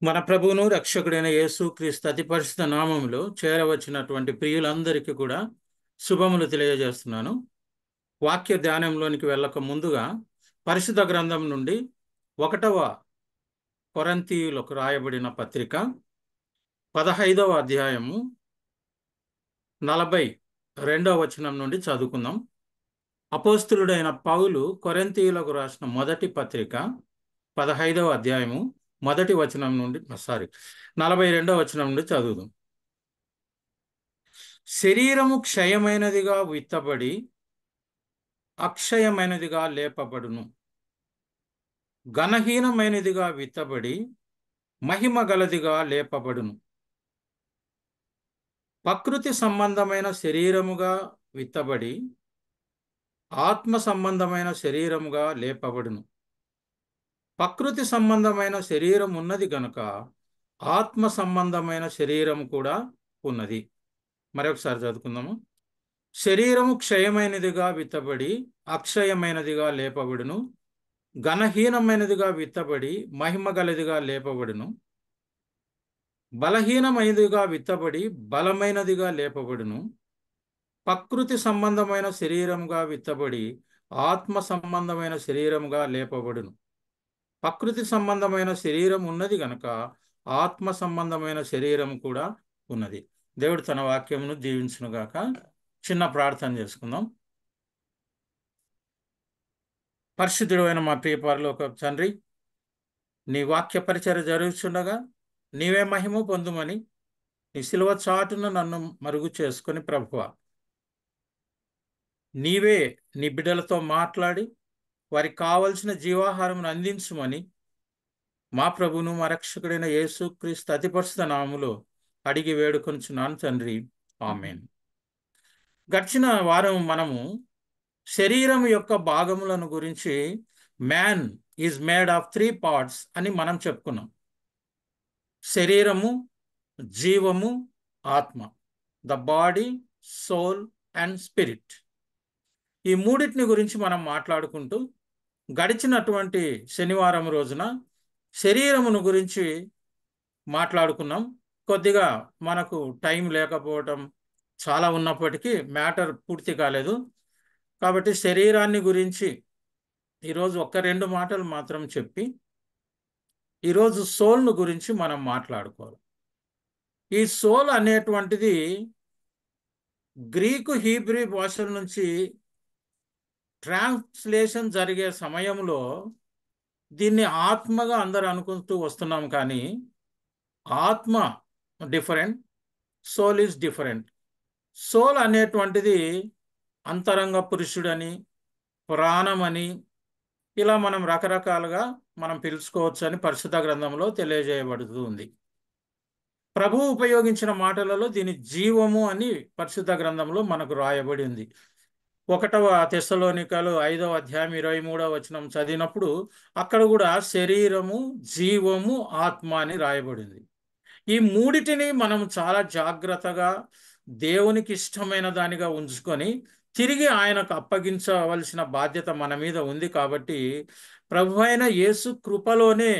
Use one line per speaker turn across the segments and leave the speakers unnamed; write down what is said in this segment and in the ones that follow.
మన ప్రభువును రక్షకుడైన యేసు క్రీస్తు అతి పరిశుద్ధ నామములో చేరవచ్చినటువంటి ప్రియులందరికీ కూడా శుభములు తెలియజేస్తున్నాను. వాక్య ధ్యానంలోనికి వెళ్ళక ముందుగా పరిశుద్ధ గ్రంథం నుండి 1వ కొరింథీయులకు రాయబడిన పత్రిక 15వ అధ్యాయము 42వ వచనం నుండి చదువుకుందాం. అపోస్తులుడైన పౌలు కొరింథీయులకు రాసిన మొదటి పత్రిక 15వ అధ్యాయము మొదటి వచనం నుండి 42వ వచనం నుండి చదువుదాం. శరీరము క్షయమైనదిగా విత్తబడి అక్షయమైనదిగా లేపబడును, ఘనహీనమైనదిగా విత్తబడి మహిమ గలదిగా లేపబడును. ప్రకృతి సంబంధమైన శరీరముగా విత్తబడి ఆత్మ సంబంధమైన శరీరముగా లేపబడును. ప్రకృతి సంబంధమైన శరీరం ఉన్నది గనుక ఆత్మ సంబంధమైన శరీరం కూడా ఉన్నది. మరొకసారి చదువుకుందాము. శరీరము క్షయమైనదిగా విత్తబడి అక్షయమైనదిగా లేపబడును, ఘనహీనమైనదిగా విత్తబడి మహిమ గలదిగా లేపబడును. బలహీనమైనదిగా విత్తబడి బలమైనదిగా లేపబడును. ప్రకృతి సంబంధమైన శరీరముగా విత్తబడి ఆత్మ సంబంధమైన శరీరముగా లేపబడును. ప్రకృతి సంబంధమైన శరీరం ఉన్నది గనక ఆత్మ సంబంధమైన శరీరం కూడా ఉన్నది. దేవుడు తన వాక్యమును దీవించునుగాక. చిన్న ప్రార్థన చేసుకుందాం. పరిశుద్ధుడు అయిన మా ప్రియ పరలోక తండ్రి, నీ వాక్య పరిచర్య జరుగుతుండగా నీవే మహిమ పొందుమని నీ సిలువ చాటును నన్ను మరుగు చేసుకుని ప్రభువా, నీవే నీ బిడ్డలతో మాట్లాడి వారికి కావలసిన జీవాహారమును అందించుమని మా ప్రభును మా రక్షకుడైన యేసు క్రీస్తు అతి పరిశుద్ధ నామములో అడిగి వేడుకొనుచున్నాను తండ్రి, ఆమేన్. గడిచిన వారం మనము శరీరం యొక్క భాగములను గురించి man is made of 3 parts అని మనం చెప్పుకున్నాం. శరీరము, జీవము, ఆత్మ. The body, soul and spirit. ఈ మూడింటిని గురించి మనం మాట్లాడుకుంటూ గడిచినటువంటి శనివారం రోజున శరీరమును గురించి మాట్లాడుకున్నాం. కొద్దిగా మనకు టైం లేకపోవటం చాలా ఉన్నప్పటికీ మ్యాటర్ పూర్తి కాలేదు. కాబట్టి శరీరాన్ని గురించి ఈరోజు 1-2 మాటలు మాత్రం చెప్పి ఈరోజు సోల్ను గురించి మనం మాట్లాడుకోవాలి. ఈ సోల్ అనేటువంటిది గ్రీకు హీబ్రూ భాషల నుంచి ట్రాన్స్లేషన్ జరిగే సమయంలో దీన్ని ఆత్మగా అందరూ అనుకుంటూ వస్తున్నాం, కానీ ఆత్మ different, soul is different. Soul అనేటువంటిది అంతరంగ పురుషుడని, ప్రాణమని, ఇలా మనం రకరకాలుగా మనం పిలుచుకోవచ్చు అని పరిశుద్ధ గ్రంథంలో తెలియజేయబడుతుంది. ప్రభువు ఉపయోగించిన మాటలలో దీని జీవము అని పరిశుద్ధ గ్రంథంలో మనకు రాయబడి ఉంది. 1వ తెస్సలోనికలు 5వ అధ్యాయం 23వ వచనం చదివినప్పుడు అక్కడ కూడా శరీరము, జీవము, ఆత్మ అని రాయబడింది. ఈ మూడిటిని మనం చాలా జాగ్రత్తగా దేవునికి ఇష్టమైన దానిగా ఉంచుకొని తిరిగి ఆయనకు అప్పగించవలసిన బాధ్యత మన మీద ఉంది. కాబట్టి ప్రభువైన యేసు కృపలోనే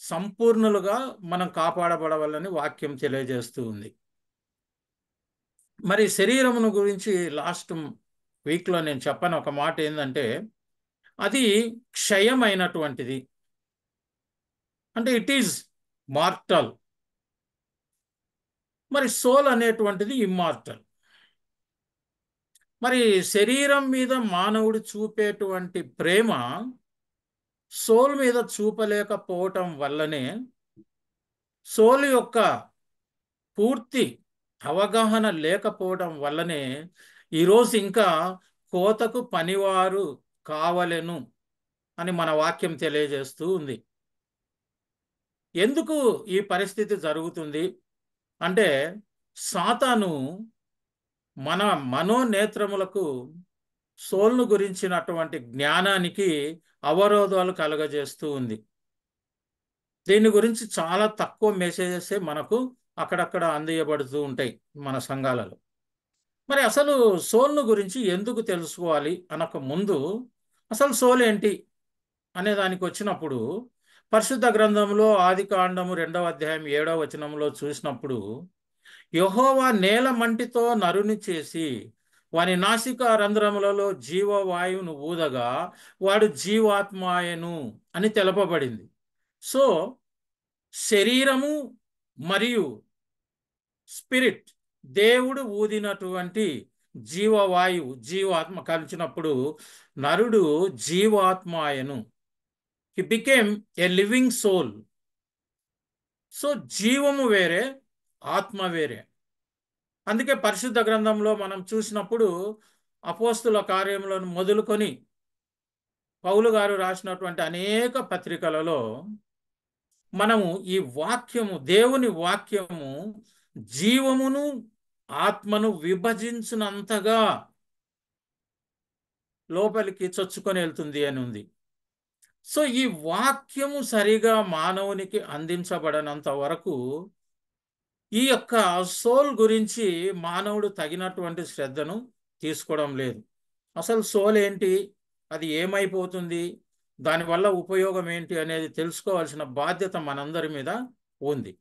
సంపూర్ణులుగా మనం కాపాడబడవాలని వాక్యం తెలియజేస్తూ ఉంది. మరి శరీరమును గురించి లాస్ట్ వీక్లో నేను చెప్పని ఒక మాట ఏంటంటే, అది క్షయమైనటువంటిది, అంటే ఇట్ ఈజ్ మార్టల్. మరి సోల్ అనేటువంటిది ఇమ్మార్టల్. మరి శరీరం మీద మానవుడు చూపేటువంటి ప్రేమ సోల్ మీద చూపలేకపోవటం వల్లనే, సోల్ యొక్క పూర్తి అవగాహన లేకపోవడం వల్లనే ఈరోజు ఇంకా కోతకు పనివారు కావలెను అని మన వాక్యం తెలియజేస్తూ ఉంది. ఎందుకు ఈ పరిస్థితి జరుగుతుంది అంటే, సాతాను మన మనోనేత్రములకు సోల్ను గురించినటువంటి జ్ఞానానికి అవరోధాలు కలుగజేస్తూ ఉంది. దీని గురించి చాలా తక్కువ మెసేజెస్ మనకు అక్కడక్కడ అందియబడుతూ ఉంటాయి మన సంఘాలలో. మరి అసలు సోల్ను గురించి ఎందుకు తెలుసుకోవాలి అనక ముందు అసలు సోల్ ఏంటి అనే దానికి వచ్చినప్పుడు పరిశుద్ధ గ్రంథంలో ఆదికాండము 2వ అధ్యాయం 7వ వచనంలో చూసినప్పుడు, యెహోవా నేల మంటితో నరుని చేసి వాని నాసిక రంధ్రములలో జీవవాయువును ఊదగా వాడు జీవాత్మాయను అని తెలపబడింది. సో శరీరము మరియు స్పిరిట్, దేవుడు ఊదినటువంటి జీవవాయువు, జీవాత్మ కలిసినప్పుడు నరుడు జీవాత్మాయను. He became a living soul. So జీవము వేరే, ఆత్మ వేరే. అందుకే పరిశుద్ధ గ్రంథంలో మనం చూసినప్పుడు అపోస్తుల కార్యములను మొదలుకొని పౌలు గారు రాసినటువంటి అనేక పత్రికలలో మనము ఈ వాక్యము, దేవుని వాక్యము జీవమును ఆత్మను విభజించినంతగా లోపలికి చొచ్చుకొని వెళ్తుంది అని ఉంది. సో ఈ వాక్యము సరిగా మానవునికి అందించబడనంత వరకు ఈ యొక్క సోల్ గురించి మానవుడు తగినటువంటి శ్రద్ధను తీసుకోవడం లేదు. అసలు సోల్ ఏంటి, అది ఏమైపోతుంది, దానివల్ల ఉపయోగం ఏంటి అనేది తెలుసుకోవాల్సిన బాధ్యత మనందరి మీద ఉంది.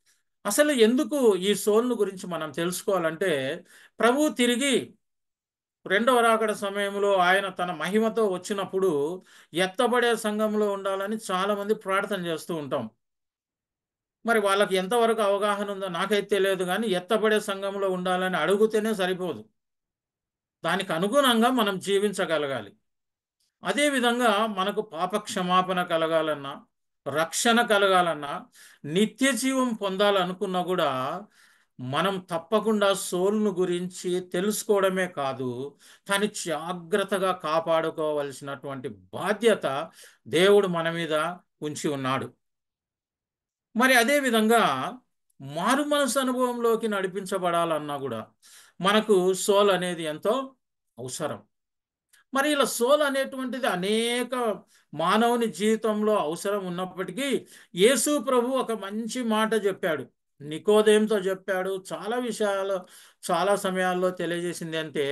అసలు ఎందుకు ఈ సోల్ను గురించి మనం తెలుసుకోవాలంటే, ప్రభు తిరిగి రెండవ రాకడ సమయంలో ఆయన తన మహిమతో వచ్చినప్పుడు ఎత్తబడే సంఘంలో ఉండాలని చాలామంది ప్రార్థన చేస్తూ ఉంటాం. మరి వాళ్ళకి ఎంతవరకు అవగాహన ఉందో నాకైతే తెలియదు, కానీ ఎత్తబడే సంఘంలో ఉండాలని అడుగుతేనే సరిపోదు, దానికి అనుగుణంగా మనం జీవించగలగాలి. అదేవిధంగా మనకు పాప క్షమాపణ కలగాలన్నా, రక్షణ కలగాలన్నా, నిత్య జీవం పొందాలనుకున్నా కూడా మనం తప్పకుండా సోల్ను గురించి తెలుసుకోవడమే కాదు, దాన్ని జాగ్రత్తగా కాపాడుకోవలసినటువంటి బాధ్యత దేవుడు మన మీద ఉంచి ఉన్నాడు. మరి అదేవిధంగా మారు మనసు అనుభవంలోకి నడిపించబడాలన్నా కూడా మనకు సోల్ అనేది ఎంతో అవసరం. మరి ఇలా సోల్ అనేటువంటిది అనేక మానవుని జీవితంలో అవసరం ఉన్నప్పటికీ యేసు ప్రభు ఒక మంచి మాట చెప్పాడు, నికోదేముతో చెప్పాడు, చాలా విషయాలు చాలా సమయాల్లో తెలియజేసింది. అంటే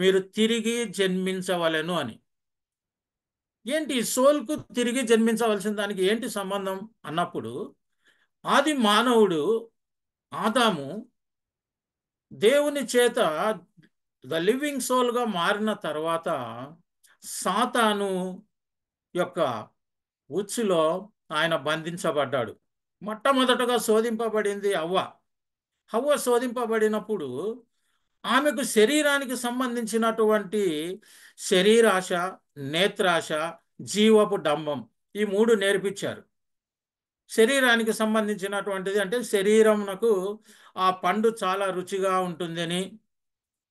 మీరు తిరిగి జన్మించవలెను అని. ఏంటి సోల్కు తిరిగి జన్మించవలసిన దానికి ఏంటి సంబంధం అన్నప్పుడు, ఆది మానవుడు ఆదాము దేవుని చేత ద లివింగ్ సోల్గా మారిన తర్వాత సాతాను యొక్క ఉచ్చులో ఆయన బంధించబడ్డాడు. మొట్టమొదటగా శోధింపబడింది హవ్వ. హవ్వ శోధింపబడినప్పుడు ఆమెకు శరీరానికి సంబంధించినటువంటి శరీరాశ, నేత్రాశ, జీవపు డంబం, ఈ మూడు నేర్పించారు. శరీరానికి సంబంధించినటువంటిది అంటే శరీరమునకు ఆ పండు చాలా రుచిగా ఉంటుందని,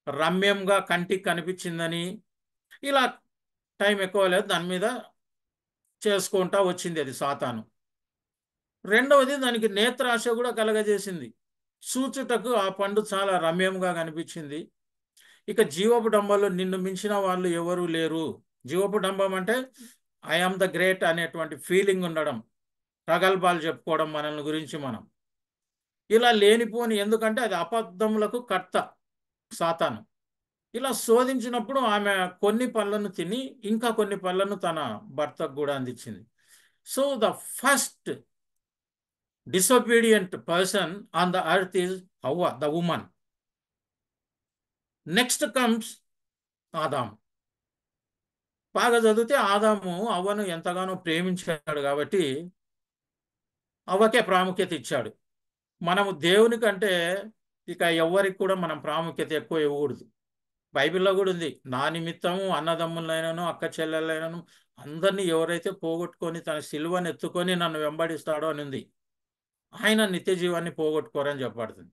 రమ్యంగా కంటికి కనిపించిందని, ఇలా టైం ఎక్కువ లేదు దాని మీద చేసుకుంటా వచ్చింది అది సాతాను. రెండవది దానికి నేత్రాశ కూడా కలగజేసింది, చూచుటకు ఆ పండు చాలా రమ్యంగా కనిపించింది. ఇక జీవపు డంబంలో నిన్ను మించిన వాళ్ళు ఎవరూ లేరు. జీవపు డంబం అంటే ఐ ఆమ్ ద గ్రేట్ అనేటువంటి ఫీలింగ్ ఉండడం, ప్రగల్భాలు చెప్పుకోవడం మనల్ని గురించి మనం. ఇలా లేనిపోని, ఎందుకంటే అది అబద్ధములకు కర్త సాతాను. ఇలా శోధించినప్పుడు ఆమె కొన్ని పళ్ళను తిని ఇంకా కొన్ని పళ్ళను తన భర్తకు కూడా అందించింది. So the first disobedient person on the earth is Hawa, the woman. Next comes ఆదాము. బాగా చదివితే ఆదాము అవ్వను ఎంతగానో ప్రేమించాడు కాబట్టి అవ్వకే ప్రాముఖ్యత ఇచ్చాడు. మనము దేవుని కంటే ఇక ఎవరికి కూడా మనం ప్రాముఖ్యత ఎక్కువ ఇవ్వకూడదు. బైబిల్లో కూడా ఉంది, నా నిమిత్తము అన్నదమ్ములైనను అక్క చెల్లెలైనను అందరినీ ఎవరైతే పోగొట్టుకొని తన సిలువను ఎత్తుకొని నన్ను వెంబడిస్తాడో అని ఉంది. ఆయన నిత్య జీవాన్ని పోగొట్టుకోరని చెప్పబడుతుంది.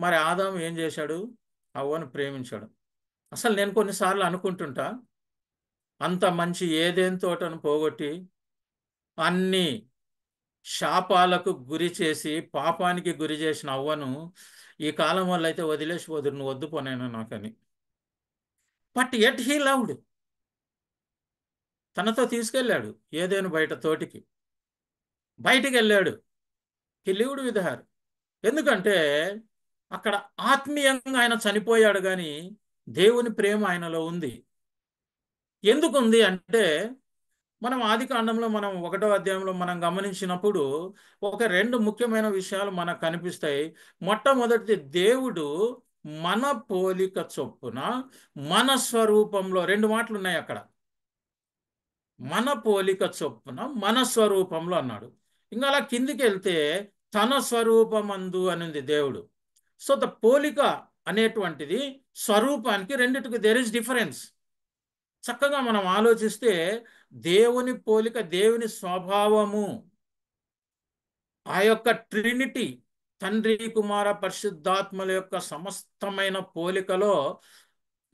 మరి ఆదాము ఏం చేశాడు, అవ్వను ప్రేమించాడు. అసలు నేను కొన్నిసార్లు అనుకుంటుంటా, అంత మంచి ఏదేని తోటను పోగొట్టి అన్ని శాపాలకు గురి చేసి పాపానికి గురి చేసిన అవ్వను ఈ కాలం వల్ల అయితే వదిలేసి వదులు, నువ్వు వద్దు పోనైనా నాకని. బట్ ఎట్ హీ లవ్డ్, తనతో తీసుకెళ్ళాడు ఏదేను బయట తోటికి, బయటికి వెళ్ళాడు. He lived with her. ఎందుకంటే అక్కడ ఆత్మీయంగా ఆయన చనిపోయాడు, కానీ దేవుని ప్రేమ ఆయనలో ఉంది. ఎందుకుంది అంటే మనం ఆది కాండంలో మనం 1వ అధ్యాయంలో మనం గమనించినప్పుడు ఒక 2 ముఖ్యమైన విషయాలు మనకు కనిపిస్తాయి. మొట్టమొదటిది, దేవుడు మన పోలిక చొప్పున మన స్వరూపంలో, 2 మాటలు ఉన్నాయి అక్కడ. మన పోలిక చొప్పున మన స్వరూపంలో అన్నాడు. ఇంకా అలా కిందికి వెళ్తే తన స్వరూపమందు అనింది దేవుడు. సో ద పోలిక అనేటువంటిది స్వరూపానికి, రెండిటికి దేర్ ఇస్ డిఫరెన్స్. చక్కగా మనం ఆలోచిస్తే దేవుని పోలిక, దేవుని స్వభావము, ఆ యొక్క ట్రినిటీ, తండ్రి కుమార పరిశుద్ధాత్మల యొక్క సమస్తమైన పోలికలో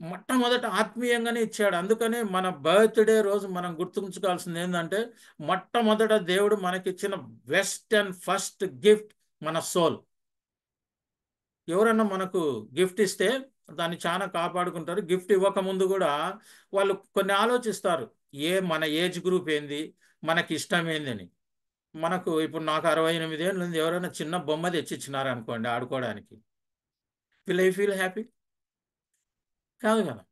మొట్టమొదట ఆత్మీయంగానే ఇచ్చాడు. అందుకనే మన బర్త్డే రోజు మనం గుర్తుంచుకోవాల్సింది ఏంటంటే, మొట్టమొదట దేవుడు మనకిచ్చిన బెస్ట్ అండ్ ఫస్ట్ గిఫ్ట్ మన సోల్. ఎవరన్నా మనకు గిఫ్ట్ ఇస్తే దాన్ని చాలా కాపాడుకుంటారు. గిఫ్ట్ ఇవ్వక ముందు కూడా వాళ్ళు కొన్ని ఆలోచిస్తారు, మన ఏజ్ గ్రూప్ ఏంది, మనకి ఇష్టం ఏందని. మనకు ఇప్పుడు నాకు 68 ఏళ్ళు ఉంది, ఎవరైనా చిన్న బొమ్మ తెచ్చిచ్చినారు అనుకోండి ఆడుకోవడానికి, విల్ ఐ ఫీల్ హ్యాపీ? కాదు కదా.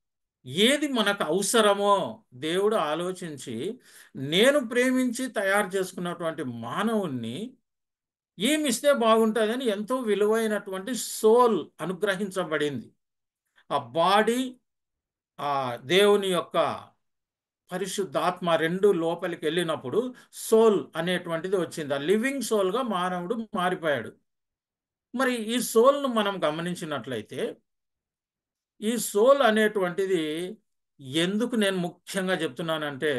ఏది మనకు అవసరమో దేవుడు ఆలోచించి, నేను ప్రేమించి తయారు చేసుకున్నటువంటి మానవుణ్ణి ఏమిస్తే బాగుంటుందని ఎంతో విలువైనటువంటి సోల్ అనుగ్రహించబడింది. ఆ బాడీ, ఆ దేవుని యొక్క పరిశుద్ధాత్మ రెండు లోపలికి వెళ్ళినప్పుడు సోల్ అనేటువంటిది వచ్చింది. ఆ లివింగ్ సోల్గా మానవుడు మారిపోయాడు. మరి ఈ సోల్ను మనం గమనించినట్లయితే, ఈ సోల్ అనేటువంటిది ఎందుకు నేను ముఖ్యంగా చెప్తున్నానంటే,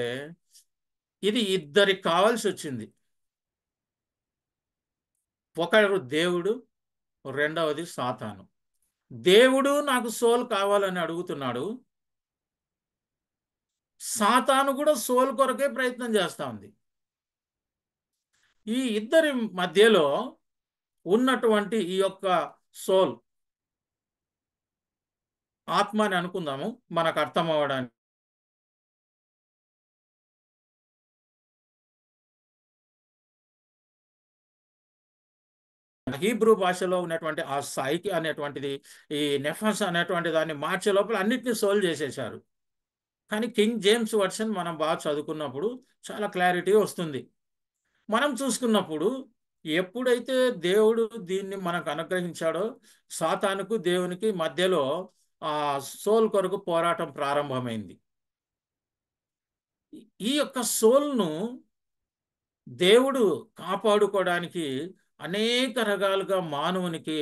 ఇది ఇద్దరికి కావాల్సి వచ్చింది. ఒకరు దేవుడు, రెండవది సాతాను. దేవుడు నాకు సోల్ కావాలని అడుగుతున్నాడు, సాతాను కూడా సోల్ కొరకే ప్రయత్నం చేస్తా ఉంది. ఈ ఇద్దరి మధ్యలో ఉన్నటువంటి ఈ యొక్క సోల్, ఆత్మ అని అనుకుందాము మనకు అర్థం అవ్వడానికి. హీబ్రూ భాషలో ఉన్నటువంటి ఆ సైకి అనేటువంటిది, ఈ నెఫస్ అనేటువంటి దాన్ని మార్చే లోపల అన్నిటినీ సోల్ చేసేశారు. కానీ కింగ్ జేమ్స్ వర్షన్ మనం బాగా చదువుకున్నప్పుడు చాలా క్లారిటీ వస్తుంది. మనం చూసుకున్నప్పుడు ఎప్పుడైతే దేవుడు దీన్ని మనకు అనుగ్రహించాడో, సాతానుకు దేవునికి మధ్యలో ఆ సోల్ కొరకు పోరాటం ప్రారంభమైంది. ఈ యొక్క సోల్ను దేవుడు కాపాడుకోవడానికి అనేక రకాలుగా మానవునికి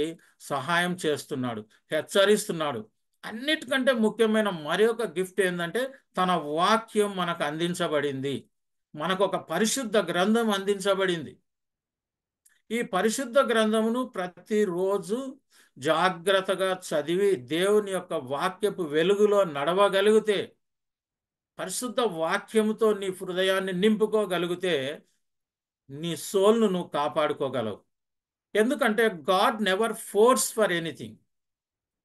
సహాయం చేస్తున్నాడు, హెచ్చరిస్తున్నాడు. అన్నిటికంటే ముఖ్యమైన మరి ఒక గిఫ్ట్ ఏంటంటే, తన వాక్యం మనకు అందించబడింది. మనకు ఒక పరిశుద్ధ గ్రంథం అందించబడింది. ఈ పరిశుద్ధ గ్రంథమును ప్రతిరోజు జాగ్రత్తగా చదివి దేవుని యొక్క వాక్యపు వెలుగులో నడవగలిగితే, పరిశుద్ధ వాక్యముతో నీ హృదయాన్ని నింపుకోగలిగితే, నీ సోల్ను నువ్వు కాపాడుకోగలవు. ఎందుకంటే God never force for anything.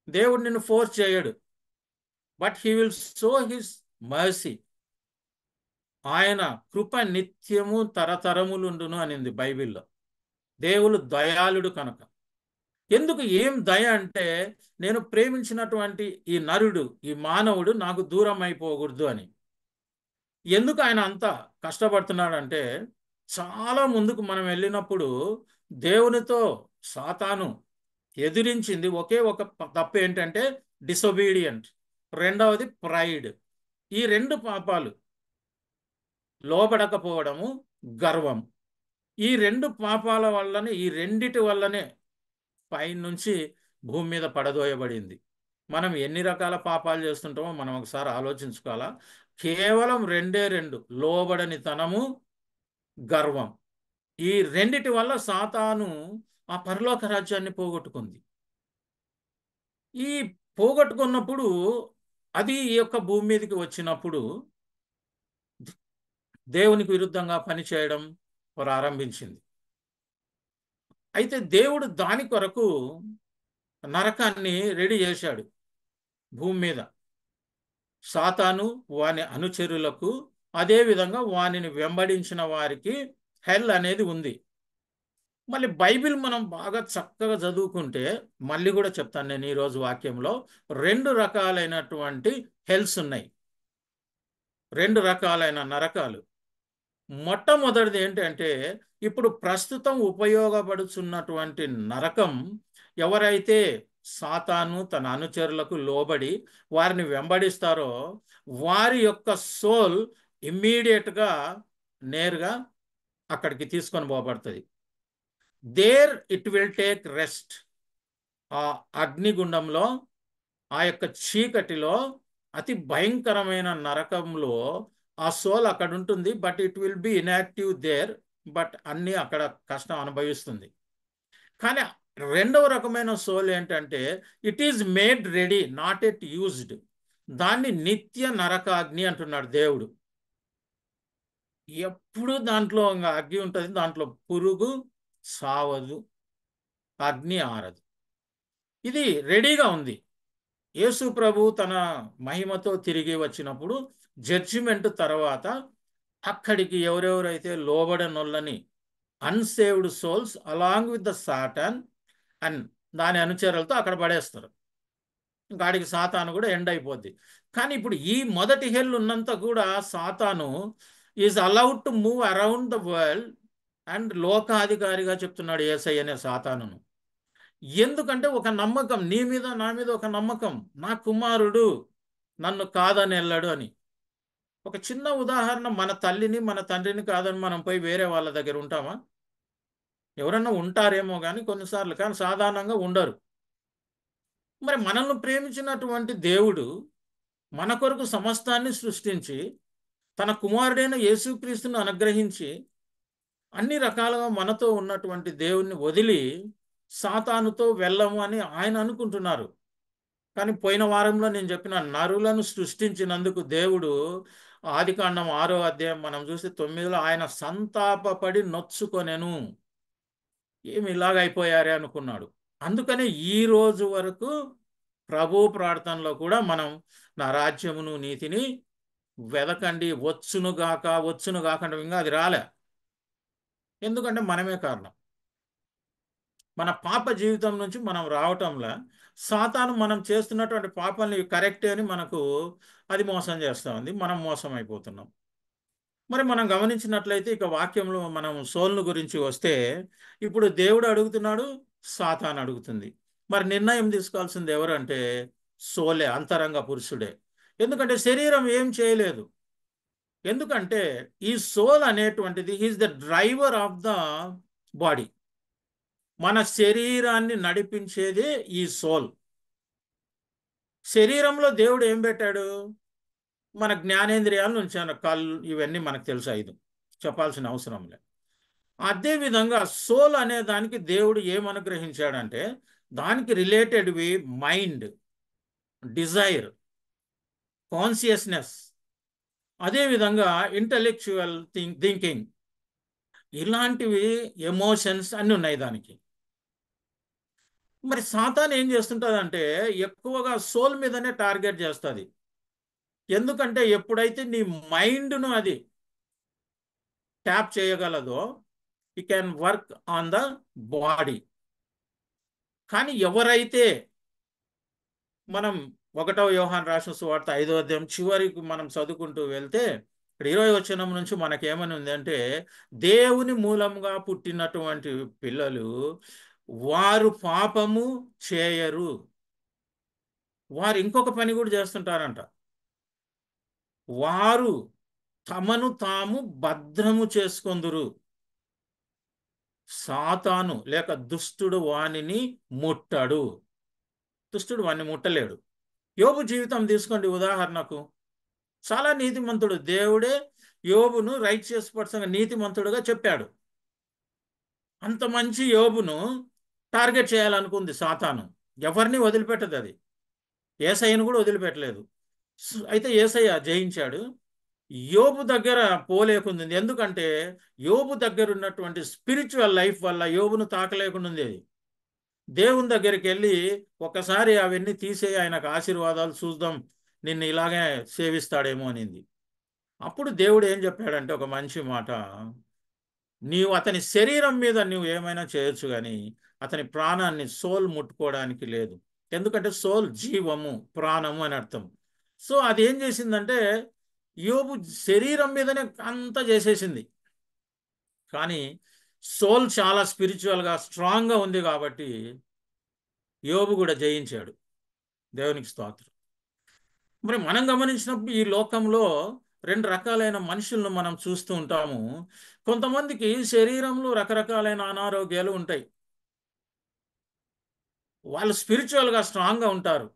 దేవుడు నిన్ను ఫోర్స్ చేయడు, but he will show his mercy. ఆయన కృప నిత్యము తరతరములుండును అనింది బైబిల్లో. దేవుడు దయాళుడు కనుక. ఎందుకు ఏం దయ అంటే, నేను ప్రేమించినటువంటి ఈ నరుడు, ఈ మానవుడు నాకు దూరం అయిపోకూడదు అని. ఎందుకు ఆయన అంత కష్టపడుతున్నాడంటే, చాలా ముందుకు మనం వెళ్ళినప్పుడు దేవునితో సాతాను ఎదిరించింది ఒకే ఒక తప్పు ఏంటంటే డిసొబీడియంట్, రెండవది ప్రైడ్. ఈ రెండు పాపాలు, లోబడకపోవడము, గర్వం, ఈ రెండు పాపాల వల్లనే, ఈ రెండిటి వల్లనే పైనుంచి భూమి మీద పడదోయబడింది. మనం ఎన్ని రకాల పాపాలు చేస్తుంటామో మనం ఒకసారి ఆలోచించుకోవాలా. కేవలం రెండు, లోబడని తనము, గర్వం. ఈ రెండిటి వల్ల సాతాను ఆ పరలోక రాజ్యాన్ని పోగొట్టుకుంది. ఈ పోగొట్టుకున్నప్పుడు అది ఈ యొక్క భూమి మీదకి వచ్చినప్పుడు దేవునికి విరుద్ధంగా పనిచేయడం ప్రారంభించింది. అయితే దేవుడు దాని కొరకు నరకాన్ని రెడీ చేశాడు భూమి మీద. సాతాను వాని అనుచరులకు, అదేవిధంగా వానిని వెంబడించిన వారికి హెల్ అనేది ఉంది. మళ్ళీ బైబిల్ మనం బాగా చక్కగా చదువుకుంటే, మళ్ళీ కూడా చెప్తాను నేను ఈరోజు వాక్యంలో, 2 రకాలైనటువంటి హెల్స్ ఉన్నాయి, 2 రకాలైన నరకాలు. మొట్టమొదటిది ఏంటంటే, ఇప్పుడు ప్రస్తుతం ఉపయోగపడుతున్నటువంటి నరకం, ఎవరైతే సాతాను తన అనుచరులకు లోబడి వారిని వెంబడిస్తారో వారి యొక్క సోల్ ఇమ్మీడియట్గా నేరుగా అక్కడికి తీసుకొని పోబడుతుంది. There it will take rest. ఆ అగ్నిగుండంలో, ఆ యొక్క చీకటిలో, అతి భయంకరమైన నరకంలో ఆ సోల్ అక్కడ ఉంటుంది. But it will be inactive there. But అన్నీ అక్కడ కష్టం అనుభవిస్తుంది. కానీ రెండవ రకమైన సోల్ ఏంటంటే, it is made ready, not at used. దాన్ని నిత్య నరకాగ్ని అంటున్నాడు దేవుడు. ఎప్పుడు దాంట్లో ఇంకా అగ్ని ఉంటుంది, దాంట్లో పురుగు సావదు, అగ్ని ఆరదు. ఇది రెడీగా ఉంది. యేసు ప్రభు తన మహిమతో తిరిగి వచ్చినప్పుడు జడ్జిమెంట్ తర్వాత అక్కడికి ఎవరెవరైతే లోబడనొల్లని unsaved souls along with the Satan and దాని అనుచరులతో అక్కడ పడేస్తారు. గాడికి సాతాను కూడా ఎండ్ అయిపోద్ది. కానీ ఇప్పుడు ఈ మొదటి హెల్ ఉన్నంత కూడా సాతాను is allowed to move around the world and లోకాధికారిగా చెప్తున్నాడు యేసయ్య అనే సాతానును. ఎందుకంటే ఒక నమ్మకం, నీ మీద నా మీద ఒక నమ్మకం, నా కుమారుడు నన్ను కాదని వెళ్ళాడు అని. ఒక చిన్న ఉదాహరణ, మన తల్లిని మన తండ్రిని కాదని మనం పోయి వేరే వాళ్ళ దగ్గర ఉంటామా? ఎవరన్నా ఉంటారేమో కానీ కొన్నిసార్లు, కానీ సాధారణంగా ఉండరు. మరి మనల్ని ప్రేమించినటువంటి దేవుడు మన కొరకు సమస్తాన్ని సృష్టించి తన కుమారుడైన యేసుక్రీస్తును అనుగ్రహించి అన్ని రకాలుగా మనతో ఉన్నటువంటి దేవుణ్ణి వదిలి సాతానుతో వెళ్ళము అని ఆయన అనుకుంటున్నారు. కానీ పోయిన వారంలో నేను చెప్పిన నరులను సృష్టించినందుకు దేవుడు ఆదికాండం 6వ అధ్యాయం మనం చూస్తే 9లో ఆయన సంతాపపడి నొచ్చుకొనెను. ఏమి ఇలాగైపోయారే అనుకున్నాడు. అందుకనే ఈ రోజు వరకు ప్రభు ప్రార్థనలో కూడా మనం నా రాజ్యమును నీతిని వెదకండి, వచ్చునుగాక అంటే ఇంకా అది రాలే. ఎందుకంటే మనమే కారణం. మన పాప జీవితం నుంచి మనం రావటంలా సాతాను మనం చేస్తున్నటువంటి పాపాలని కరెక్టే అని మనకు అది మోసం చేస్తూ ఉంది. మనం మోసం అయిపోతున్నాం. మరి మనం గమనించినట్లయితే ఇక వాక్యంలో మనం సోల్ను గురించి వస్తే ఇప్పుడు దేవుడు అడుగుతున్నాడు, సాతాను అడుగుతుంది. మరి నిర్ణయం తీసుకోవాల్సింది ఎవరంటే సోలే, అంతరంగ పురుషుడే. ఎందుకంటే శరీరం ఏం చేయలేదు. ఎందుకంటే ఈ సోల్ అనేటువంటిది is the driver of the body. మన శరీరాన్ని నడిపించేది ఈ సోల్. శరీరంలో దేవుడు ఏం పెట్టాడు? మన జ్ఞానేంద్రియాల నుంచి కళ్ళు, ఇవన్నీ మనకు తెలుసు, 5 చెప్పాల్సిన అవసరం లేదు. అదేవిధంగా సోల్ అనే దానికి దేవుడు ఏమనుగ్రహించాడంటే దానికి రిలేటెడ్వి మైండ్, డిజైర్, కాన్షియస్నెస్, అదేవిధంగా ఇంటలెక్చువల్ థింకింగ్, ఇలాంటివి ఎమోషన్స్ అన్నీ ఉన్నాయి దానికి. మరి సాతాను ఏం చేస్తుంటుందంటే ఎక్కువగా సోల్ మీదనే టార్గెట్ చేస్తుంది. ఎందుకంటే ఎప్పుడైతే నీ మైండ్ను అది ట్యాప్ చేయగలదో it can work on the body. కానీ ఎవరైతే మనం 1వ యోహాను రాసిన సువార్త 5వ అధ్యాయం చివరికి మనం చదువుకుంటూ వెళ్తే ఇక్కడ 20వ వచనం నుంచి మనకేమని ఉంది అంటే, దేవుని మూలంగా పుట్టినటువంటి పిల్లలు వారు పాపము చేయరు. వారు ఇంకొక పని కూడా చేస్తుంటారంట. వారు తమను తాము భద్రము చేసుకొందురు. సాతాను లేక దుష్టుడు వానిని ముట్టడు. దుష్టుడు వాణ్ణి ముట్టలేడు. యోబు జీవితం తీసుకోండి ఉదాహరణకు. చాలా నీతిమంతుడు. దేవుడే యోబును రైచియస్ పర్సన్గా నీతిమంతుడుగా చెప్పాడు. అంత మంచి యోబును టార్గెట్ చేయాలనుకుంది సాతాను. ఎవరిని వదిలిపెట్టదు అది. యేసయ్యను కూడా వదిలిపెట్టలేదు. అయితే యేసయ్య జయించాడు. యోబు దగ్గర పోలేకుంది. ఎందుకంటే యోబు దగ్గర ఉన్నటువంటి స్పిరిచువల్ లైఫ్ వల్ల యోబును తాకలేకుండా ఉంది. అది దేవుని దగ్గరికి వెళ్ళి ఒకసారి అవన్నీ తీసేయి, ఆయనకు ఆశీర్వాదాలు చూద్దాం, నిన్ను ఇలాగే సేవిస్తాడేమో అనింది. అప్పుడు దేవుడు ఏం చెప్పాడంటే ఒక మంచి మాట, నీవు అతని శరీరం మీద నువ్వు ఏమైనా చేయొచ్చు కానీ అతని ప్రాణాన్ని, సోల్ ముట్టుకోవడానికి లేదు. ఎందుకంటే సోల్ జీవము, ప్రాణము అని అర్థం. సో అది ఏం చేసిందంటే యోబు శరీరం మీదనే అంతా చేసేసింది. కానీ సోల్ చాలా స్పిరిచువల్గా స్ట్రాంగ్గా ఉంది కాబట్టి యోబు కూడా జయించాడు. దేవునికి స్తోత్రం. మరి మనం గమనించినప్పుడు ఈ లోకంలో రెండు రకాలైన మనుషులను మనం చూస్తూ ఉంటాము. కొంతమందికి శరీరంలో రకరకాలైన అనారోగ్యాలు ఉంటాయి. వాళ్ళు స్పిరిచువల్గా స్ట్రాంగ్గా ఉంటారు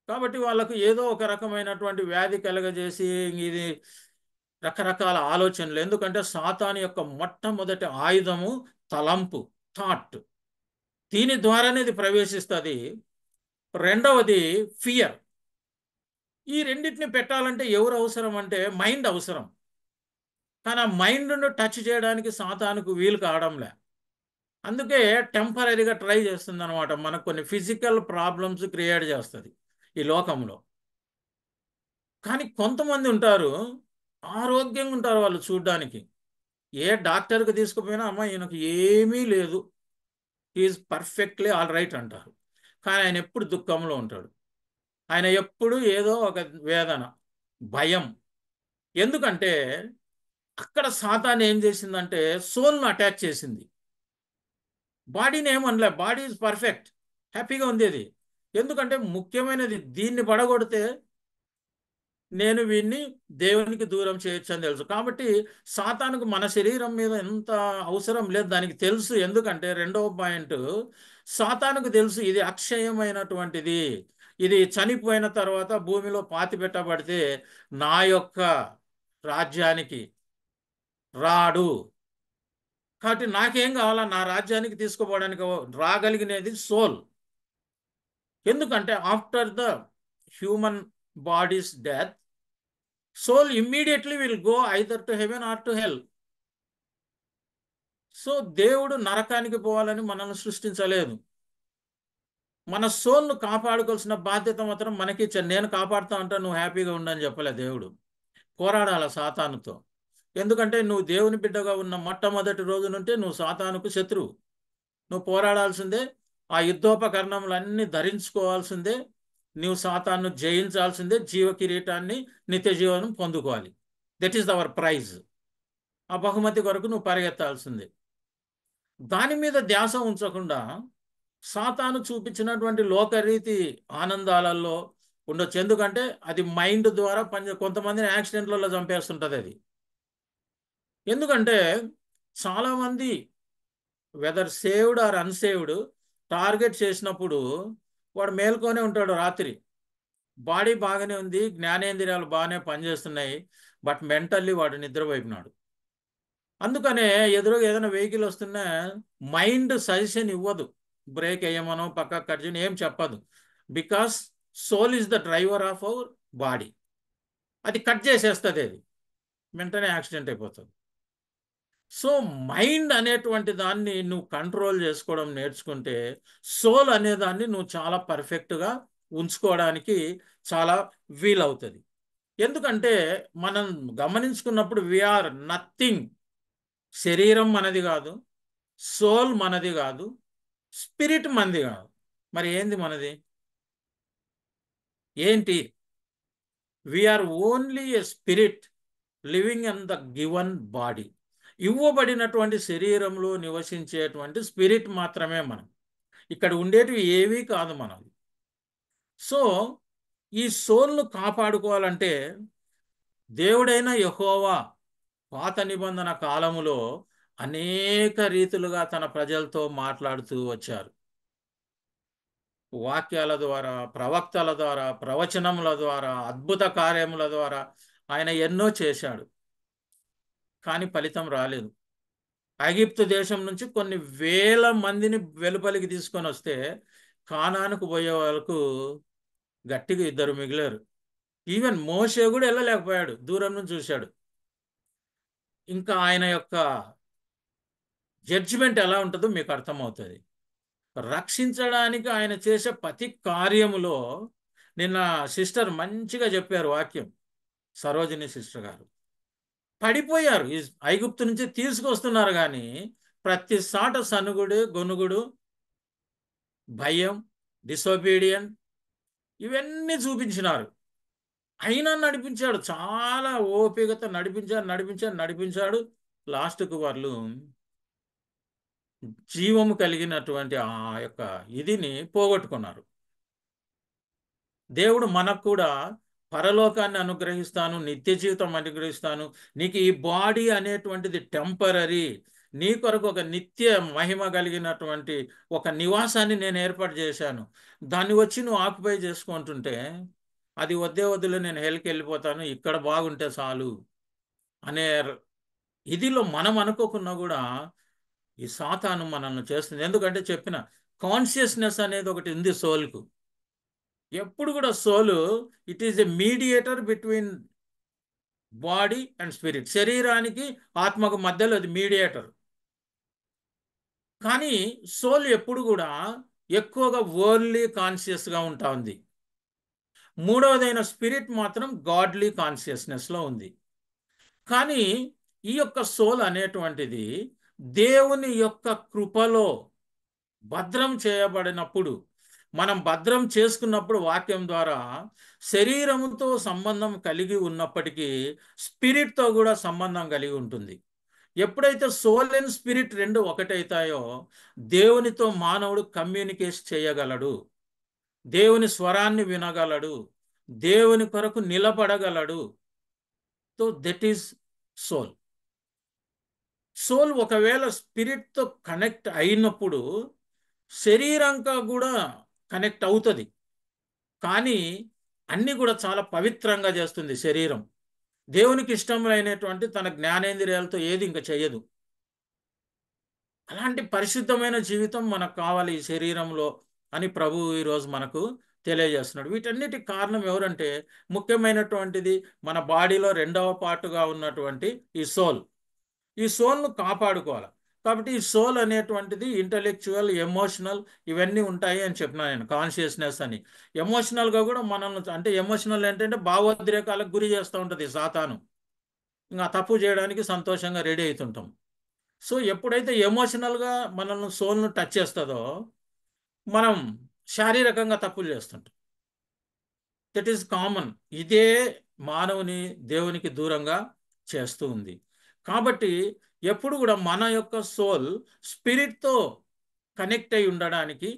కాబట్టి వాళ్ళకు ఏదో ఒక రకమైనటువంటి వ్యాధి కలగజేసి ఇది రకరకాల ఆలోచనలు. ఎందుకంటే సాతాను యొక్క మొట్టమొదటి ఆయుధము తలంపు, థాట్. దీని ద్వారానే ఇది ప్రవేశిస్తుంది. రెండవది ఫియర్. ఈ రెండింటిని పెట్టాలంటే ఎవరు అవసరం అంటే మైండ్ అవసరం. కానీ ఆ మైండ్ను టచ్ చేయడానికి సాతానుకు వీలు కావడంలే. అందుకే టెంపరీగా ట్రై చేస్తుంది అనమాట. మనకు కొన్ని ఫిజికల్ ప్రాబ్లమ్స్ క్రియేట్ చేస్తుంది ఈ లోకంలో. కానీ కొంతమంది ఉంటారు ఆరోగ్యంగా ఉంటారు. వాళ్ళు చూడ్డానికి ఏ డాక్టర్కి తీసుకుపోయినా అమ్మ ఈయనకు ఏమీ లేదు, ఈజ్ పర్ఫెక్ట్లీ ఆల్ రైట్ అంటారు. కానీ ఆయన ఎప్పుడు దుఃఖంలో ఉంటాడు. ఆయన ఎప్పుడు ఏదో ఒక వేదన, భయం. ఎందుకంటే అక్కడ సాతాను ఏం చేసిందంటే సోల్ను అటాక్ చేసింది. బాడీని ఏమనలే, బాడీ ఈజ్ పర్ఫెక్ట్, హ్యాపీగా ఉంది అది. ఎందుకంటే ముఖ్యమైనది దీన్ని పడగొడితే నేను వీడిని దేవునికి దూరం చేయొచ్చు అని తెలుసు. కాబట్టి సాతానుకు మన శరీరం మీద ఎంత అవసరం లేదు, దానికి తెలుసు. ఎందుకంటే రెండవ పాయింట్, సాతానుకు తెలుసు ఇది అక్షయమైనటువంటిది, ఇది చనిపోయిన తర్వాత భూమిలో పాతి పెట్టబడితే నా యొక్క రాజ్యానికి రాడు. కాబట్టి నాకేం కావాలా, నా రాజ్యానికి తీసుకుపోవడానికి రాగలిగినది సోల్. ఎందుకంటే after the human bodies death soul immediately will go either to heaven or to hell. So దేవుడు నరకానికి పోవాలని మనల్ని సృష్టించలేదు. మన సోల్ను కాపాడుకోవాల్సిన బాధ్యత మాత్రం మనకి ఇచ్చాడు. నేను కాపాడుతా ఉంటా, నువ్వు హ్యాపీగా ఉండని చెప్పలే దేవుడు. పోరాడాల సాతానుతో. ఎందుకంటే నువ్వు దేవుని బిడ్డగా ఉన్న మొట్టమొదటి రోజు నుంటే నువ్వు సాతానుకు శత్రువు. నువ్వు పోరాడాల్సిందే, ఆ యుద్ధోపకరణములన్నీ ధరించుకోవాల్సిందే, నువ్వు సాతాను జయించాల్సిందే, జీవ కిరీటాన్ని, నిత్య జీవనం పొందుకోవాలి. That is our prize. ఆ బహుమతి కొరకు నువ్వు పరిగెత్తాల్సిందే. దాని మీద ధ్యాస ఉంచకుండా సాతాను చూపించినటువంటి లోకరీతి ఆనందాలలో ఉండొచ్చు. ఎందుకంటే అది మైండ్ ద్వారా కొంతమందిని యాక్సిడెంట్లలో చంపేస్తుంటుంది అది. ఎందుకంటే చాలామంది whether saved or unsaved target చేసినప్పుడు వాడు మేల్కొనే ఉంటాడు రాత్రి. బాడీ బాగానే ఉంది, జ్ఞానేంద్రియాలు బాగానే పనిచేస్తున్నాయి, బట్ మెంటల్లీ వాడు నిద్రపోయినాడు. అందుకనే ఎదురుగా ఏదైనా వెహికల్ వస్తున్నా మైండ్ సజెషన్ ఇవ్వదు, బ్రేక్ వేయమనో పక్క కట్ చేయను ఏం చెప్పదు. Because soul is the driver of our body. అది కట్ చేసేస్తుంది, అది వెంటనే యాక్సిడెంట్ అయిపోతుంది. సో మైండ్ అనేటువంటి దాన్ని నువ్వు కంట్రోల్ చేసుకోవడం నేర్చుకుంటే సోల్ అనేదాన్ని నువ్వు చాలా పర్ఫెక్ట్గా ఉంచుకోవడానికి చాలా వీలవుతుంది. ఎందుకంటే మనం గమనించుకున్నప్పుడు వీఆర్ నథింగ్. శరీరం మనది కాదు, సోల్ మనది కాదు, స్పిరిట్ మనది కాదు. మరి ఏంది మనది? ఏంటి? We are only a spirit living in the given body. ఇవ్వబడినటువంటి శరీరంలో నివసించేటువంటి స్పిరిట్ మాత్రమే మనం. ఇక్కడ ఉండేటివి ఏవీ కాదు మనది. సో ఈ సోల్ను కాపాడుకోవాలంటే దేవుడైన యెహోవా పాత నిబంధన కాలములో అనేక రీతులుగా తన ప్రజలతో మాట్లాడుతూ వచ్చారు. వాక్యాల ద్వారా, ప్రవక్తల ద్వారా, ప్రవచనముల ద్వారా, అద్భుత కార్యముల ద్వారా ఆయన ఎన్నో చేశాడు. కానీ ఫలితం రాలేదు. ఐగుప్తు దేశం నుంచి కొన్ని వేల మందిని వెలుపలికి తీసుకొని వస్తే కానానుకు పోయే వాళ్ళకు గట్టిగా 2 మిగిలారు. ఈవెన్ మోషే కూడా వెళ్ళలేకపోయాడు, దూరం నుంచి చూశాడు. ఇంకా ఆయన యొక్క జడ్జిమెంట్ ఎలా ఉంటుందో మీకు అర్థమవుతుంది. రక్షించడానికి ఆయన చేసే ప్రతి కార్యములో నిన్న సిస్టర్ మంచిగా చెప్పారు వాక్యం, సరోజిని సిస్టర్ గారు. పడిపోయారు, ఐగుప్తు నుంచి తీసుకొస్తున్నారు కానీ ప్రతి సాట సనుగుడు, గొనుగుడు, భయం, డిసొబీడియంట్ ఇవన్నీ చూపించినారు. అయినా నడిపించాడు, చాలా ఓపికతో నడిపించాడు. లాస్ట్కు వాళ్ళు జీవము కలిగినటువంటి ఆ యొక్క ఇదిని పోగొట్టుకున్నారు. దేవుడు మనకు కూడా పరలోకాన్ని అనుగ్రహిస్తాను, నిత్య జీవితం అనుగ్రహిస్తాను, నీకు ఈ బాడీ అనేటువంటిది టెంపరరీ, నీ కొరకు ఒక నిత్య మహిమ కలిగినటువంటి ఒక నివాసాన్ని నేను ఏర్పాటు చేశాను, దాన్ని వచ్చి నువ్వు ఆక్యుపై చేసుకుంటుంటే అది వద్దే వద్దులే, నేను హెల్కి వెళ్ళిపోతాను, ఇక్కడ బాగుంటే చాలు అనే ఇదిలో మనం అనుకోకున్నా కూడా ఈ సాతాను మనల్ని చేస్తుంది. ఎందుకంటే చెప్పిన కాన్షియస్నెస్ అనేది ఒకటి ఉంది సోల్కు. ఎప్పుడు కూడా సోలు it is a mediator between body and spirit. శరీరానికి ఆత్మకు మధ్యలో అది మీడియేటర్. కానీ సోల్ ఎప్పుడు కూడా ఎక్కువగా వరల్డ్లీ కాన్షియస్గా ఉంటా ఉంది. మూడవదైన స్పిరిట్ మాత్రం గాడ్లీ కాన్షియస్నెస్లో ఉంది. కానీ ఈ యొక్క సోల్ అనేటువంటిది దేవుని యొక్క కృపలో భద్రం చేయబడినప్పుడు, మనం భద్రం చేసుకున్నప్పుడు వాక్యం ద్వారా శరీరముతో సంబంధం కలిగి ఉన్నప్పటికీ స్పిరిట్తో కూడా సంబంధం కలిగి ఉంటుంది. ఎప్పుడైతే సోల్ అండ్ స్పిరిట్ రెండు ఒకటైతాయో దేవునితో మానవుడు కమ్యూనికేట్ చేయగలడు, దేవుని స్వరాన్ని వినగలడు, దేవుని కొరకు నిలబడగలడు. So that is soul. Soul ఒకవేళ స్పిరిట్తో కనెక్ట్ అయినప్పుడు శరీరంగా కూడా కనెక్ట్ అవుతుంది, కానీ అన్నీ కూడా చాలా పవిత్రంగా చేస్తుంది శరీరం. దేవునికి ఇష్టమైనటువంటి తన జ్ఞానేంద్రియాలతో ఏది ఇంకా చెయ్యదు. అలాంటి పరిశుద్ధమైన జీవితం మనకు కావాలి ఈ శరీరంలో అని ప్రభు ఈరోజు మనకు తెలియజేస్తున్నాడు. వీటన్నిటికి కారణం ఎవరంటే ముఖ్యమైనటువంటిది మన బాడీలో రెండవ పార్టుగా ఉన్నటువంటి ఈ సోల్. ఈ సోల్ను కాపాడుకోవాలి. కాబట్టి ఈ సోల్ అనేటువంటిది ఇంటలెక్చువల్, ఎమోషనల్ ఇవన్నీ ఉంటాయి అని చెప్పినాను నేను. కాన్షియస్నెస్ అని. ఎమోషనల్గా కూడా మనల్ని, అంటే ఎమోషనల్ ఏంటంటే భావోద్రేకాలకు గురి చేస్తూ ఉంటుంది సాతాను. ఇంకా తప్పు చేయడానికి సంతోషంగా రెడీ అవుతుంటాం. సో ఎప్పుడైతే ఎమోషనల్గా మనల్ని సోల్ను టచ్ చేస్తుందో మనం శారీరకంగా తప్పులు చేస్తుంటాం. That is common. ఇదే మానవుని దేవునికి దూరంగా చేస్తూ ఉంది. కాబట్టి ఎప్పుడు కూడా మన యొక్క సోల్ స్పిరిట్తో కనెక్ట్ అయి ఉండడానికి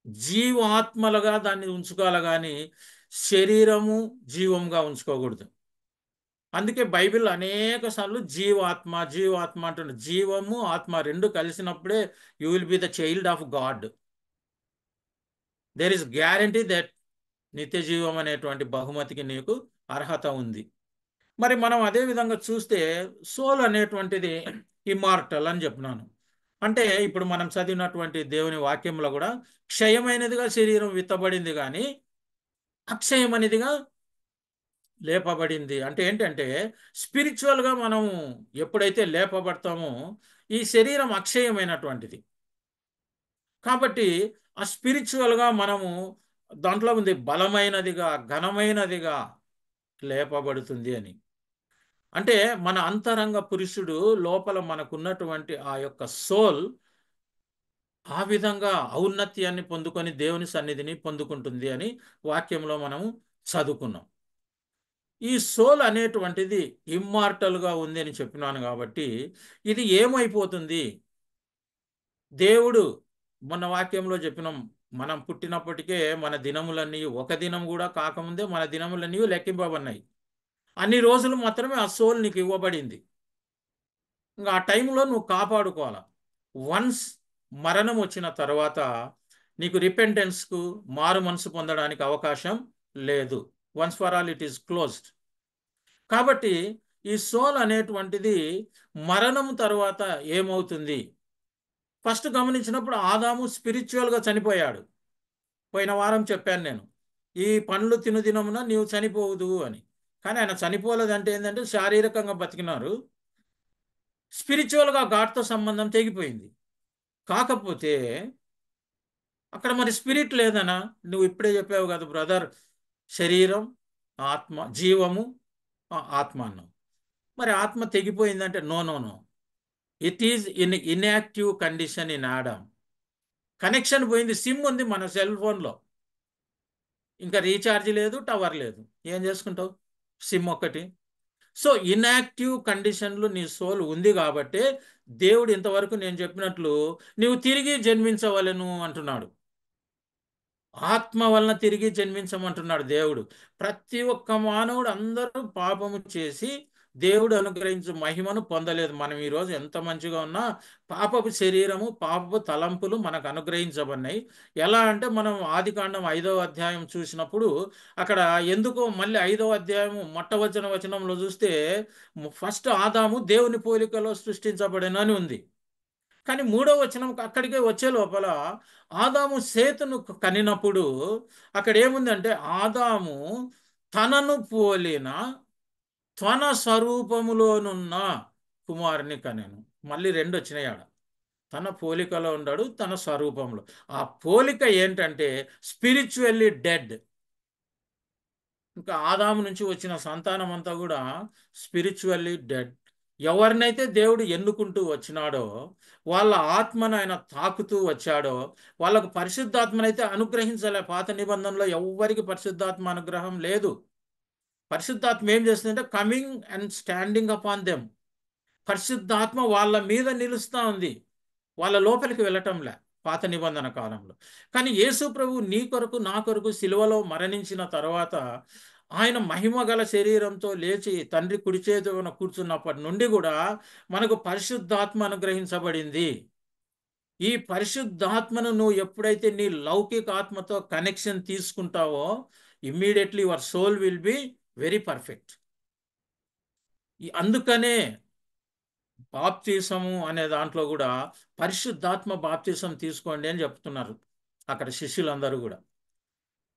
జీవాత్మలుగా దాన్ని ఉంచుకోవాలి, కానీ శరీరము జీవంగా ఉంచుకోకూడదు. అందుకే బైబిల్ అనేక సార్లు జీవాత్మ జీవాత్మ అంటుంది. జీవము ఆత్మ రెండు కలిసినప్పుడే you will be the child of God. There is guarantee that నిత్య జీవం అనేటువంటి బహుమతికి నీకు అర్హత ఉంది. మరి మనం అదే విధంగా చూస్తే సోల్ అనేటువంటిది ఇమ్మార్టల్ అని చెప్పినాను. అంటే ఇప్పుడు మనం చదివినటువంటి దేవుని వాక్యంలో కూడా క్షయమైనదిగా శరీరం విత్తబడింది, కానీ అక్షయమైనదిగా లేపబడింది. అంటే ఏంటంటే స్పిరిచువల్గా మనం ఎప్పుడైతే లేపబడతామో ఈ శరీరం అక్షయమైనటువంటిది. కాబట్టి ఆ స్పిరిచువల్గా మనము దాంట్లో ఉంది బలమైనదిగా, ఘనమైనదిగా లేపబడుతుంది అని. అంటే మన అంతరంగ పురుషుడు లోపల మనకున్నటువంటి ఆ యొక్క సోల్ ఆ విధంగా ఔన్నత్యాన్ని పొందుకొని దేవుని సన్నిధిని పొందుకుంటుంది అని వాక్యంలో మనము చదువుకున్నాం. ఈ సోల్ అనేటువంటిది ఇమ్మార్టల్గా ఉంది అని చెప్పినాను. కాబట్టి ఇది ఏమైపోతుంది? దేవుడు మన వాక్యంలో చెప్పినాం, మనం పుట్టినప్పటికే మన దినములన్నీ, ఒక దినం కూడా కాకముందే మన దినములన్నీ లెక్కింపబడినాయి. అన్ని రోజులు మాత్రమే ఆ సోల్ నీకు ఇవ్వబడింది. ఇంకా ఆ టైంలో నువ్వు కాపాడుకోవాలి. వన్స్ మరణం వచ్చిన తర్వాత నీకు రిపెంటెన్స్కు, మారు మనసు పొందడానికి అవకాశం లేదు. Once for all it is closed. కాబట్టి ఈ సోల్ అనేటువంటిది మరణం తర్వాత ఏమవుతుంది? ఫస్ట్ గమనించినప్పుడు ఆదాము స్పిరిచువల్గా చనిపోయాడు. పోయిన వారం చెప్పాను నేను, ఈ పండ్లు తినుదినమున నీవు చనిపోవదు అని. కానీ ఆయన చనిపోలేదంటే ఏంటంటే శారీరకంగా బతికినారు, స్పిరిచువల్గా గాడ్తో సంబంధం తెగిపోయింది. కాకపోతే అక్కడ మరి స్పిరిట్ లేదనా? నువ్వు ఇప్పుడే చెప్పావు కదా బ్రదర్, శరీరం ఆత్మ, జీవము ఆత్మ అన్నావు. మరి ఆత్మ తెగిపోయిందంటే no no no, it is in inactive condition in Adam. Connection పోయింది. సిమ్ ఉంది మన సెల్ ఫోన్లో, ఇంకా రీఛార్జ్ లేదు, టవర్ లేదు, ఏం చేసుకుంటావు? సిమ్ ఒక్కటి. సో ఇన్యాక్టివ్ కండిషన్లు నీ సోల్ ఉంది కాబట్టి దేవుడు ఇంతవరకు నేను చెప్పినట్లు నీవు తిరిగి జన్మించవలెను అంటున్నాడు. ఆత్మ వలన తిరిగి జన్మించమంటున్నాడు దేవుడు. ప్రతి ఒక్క మానవుడు అందరూ పాపము చేసి దేవుడు అనుగ్రహించు మహిమను పొందలేదు. మనం ఈరోజు ఎంత మంచిగా ఉన్నా పాపపు శరీరము, పాపపు తలంపులు మనకు అనుగ్రహించబడినాయి. ఎలా అంటే మనం ఆదికాండం 5వ అధ్యాయం చూసినప్పుడు అక్కడ ఎందుకో మళ్ళీ 5వ అధ్యాయము వచనంలో చూస్తే ఫస్ట్ ఆదాము దేవుని పోలికలో సృష్టించబడిన అని ఉంది. కానీ 3వ వచనం అక్కడికే వచ్చే లోపల ఆదాము సేతును కనినప్పుడు అక్కడ ఏముందంటే ఆదాము తనను పోలిన త్వన స్వరూపములోనున్న కుమారుని కనెను. మళ్ళీ 2 వచ్చినాయి ఆడ. తన పోలికలో ఉన్నాడు, తన స్వరూపంలో. ఆ పోలిక ఏంటంటే స్పిరిచువల్లీ డెడ్. ఇంకా ఆదాము నుంచి వచ్చిన సంతానం అంతా కూడా స్పిరిచువల్లీ డెడ్. ఎవరినైతే దేవుడు ఎన్నుకుంటూ వచ్చినాడో, వాళ్ళ ఆత్మను ఆయన తాకుతూ వచ్చాడో, వాళ్ళకు పరిశుద్ధాత్మనైతే అనుగ్రహించలే. పాత నిబంధనలో ఎవ్వరికి పరిశుద్ధాత్మ అనుగ్రహం లేదు. పరిశుద్ధాత్మ ఏం చేస్తుందంటే coming and standing upon them. పరిశుద్ధాత్మ వాళ్ళ మీద నిలుస్తూ ఉంది, వాళ్ళ లోపలికి వెళ్ళటంలే పాత నిబంధన కాలంలో. కానీ యేసు ప్రభు నీ కొరకు నా కొరకు సిలువలో మరణించిన తర్వాత ఆయన మహిమ గల శరీరంతో లేచి తండ్రి కుడి చేతిన కూర్చున్నప్పటి నుండి కూడా మనకు పరిశుద్ధాత్మ అనుగ్రహించబడింది. ఈ పరిశుద్ధాత్మను నువ్వు ఎప్పుడైతే నీ లౌకిక ఆత్మతో కనెక్షన్ తీసుకుంటావో immediately your soul will be very perfect. అందుకనే బాప్తిసము అనే దాంట్లో కూడా పరిశుద్ధాత్మ బాప్తిసం తీసుకోండి అని చెప్తున్నారు అక్కడ శిష్యులందరూ కూడా.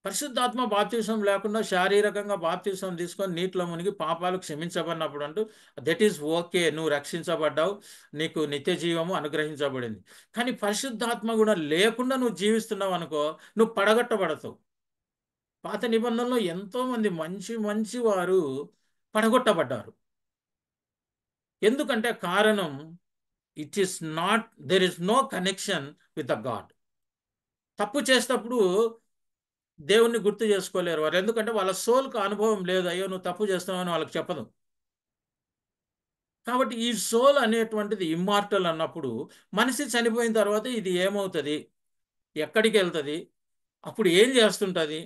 పరిశుద్ధాత్మ బాప్తిసం లేకుండా శారీరకంగా బాప్తిసం తీసుకొని నీటిలో మునిగి పాపాలు క్షమించబడినప్పుడు అంటూ దట్ ఈస్ ఓకే, నువ్వు రక్షించబడ్డావు, నీకు నిత్య జీవము అనుగ్రహించబడింది. కానీ పరిశుద్ధాత్మ కూడా లేకుండా నువ్వు జీవిస్తున్నావు అనుకో, నువ్వు పడగొట్టబడతావు. పాత నిబంధనలో ఎంతో మంది మంచి మంచి వారు పడగొట్టబడ్డారు. ఎందుకంటే కారణం it is not, there is no connection with the God. తప్పు చేసేటప్పుడు దేవుణ్ణి గుర్తు చేసుకోలేరు వారు, ఎందుకంటే వాళ్ళ సోల్కు అనుభవం లేదు. అయ్యో నువ్వు తప్పు చేస్తున్నావు అని వాళ్ళకి చెప్పదు. కాబట్టి ఈ సోల్ అనేటువంటిది ఇమ్మార్టల్ అన్నప్పుడు మనిషి చనిపోయిన తర్వాత ఇది ఏమవుతుంది, ఎక్కడికి వెళ్తుంది, అప్పుడు ఏం చేస్తుంటుంది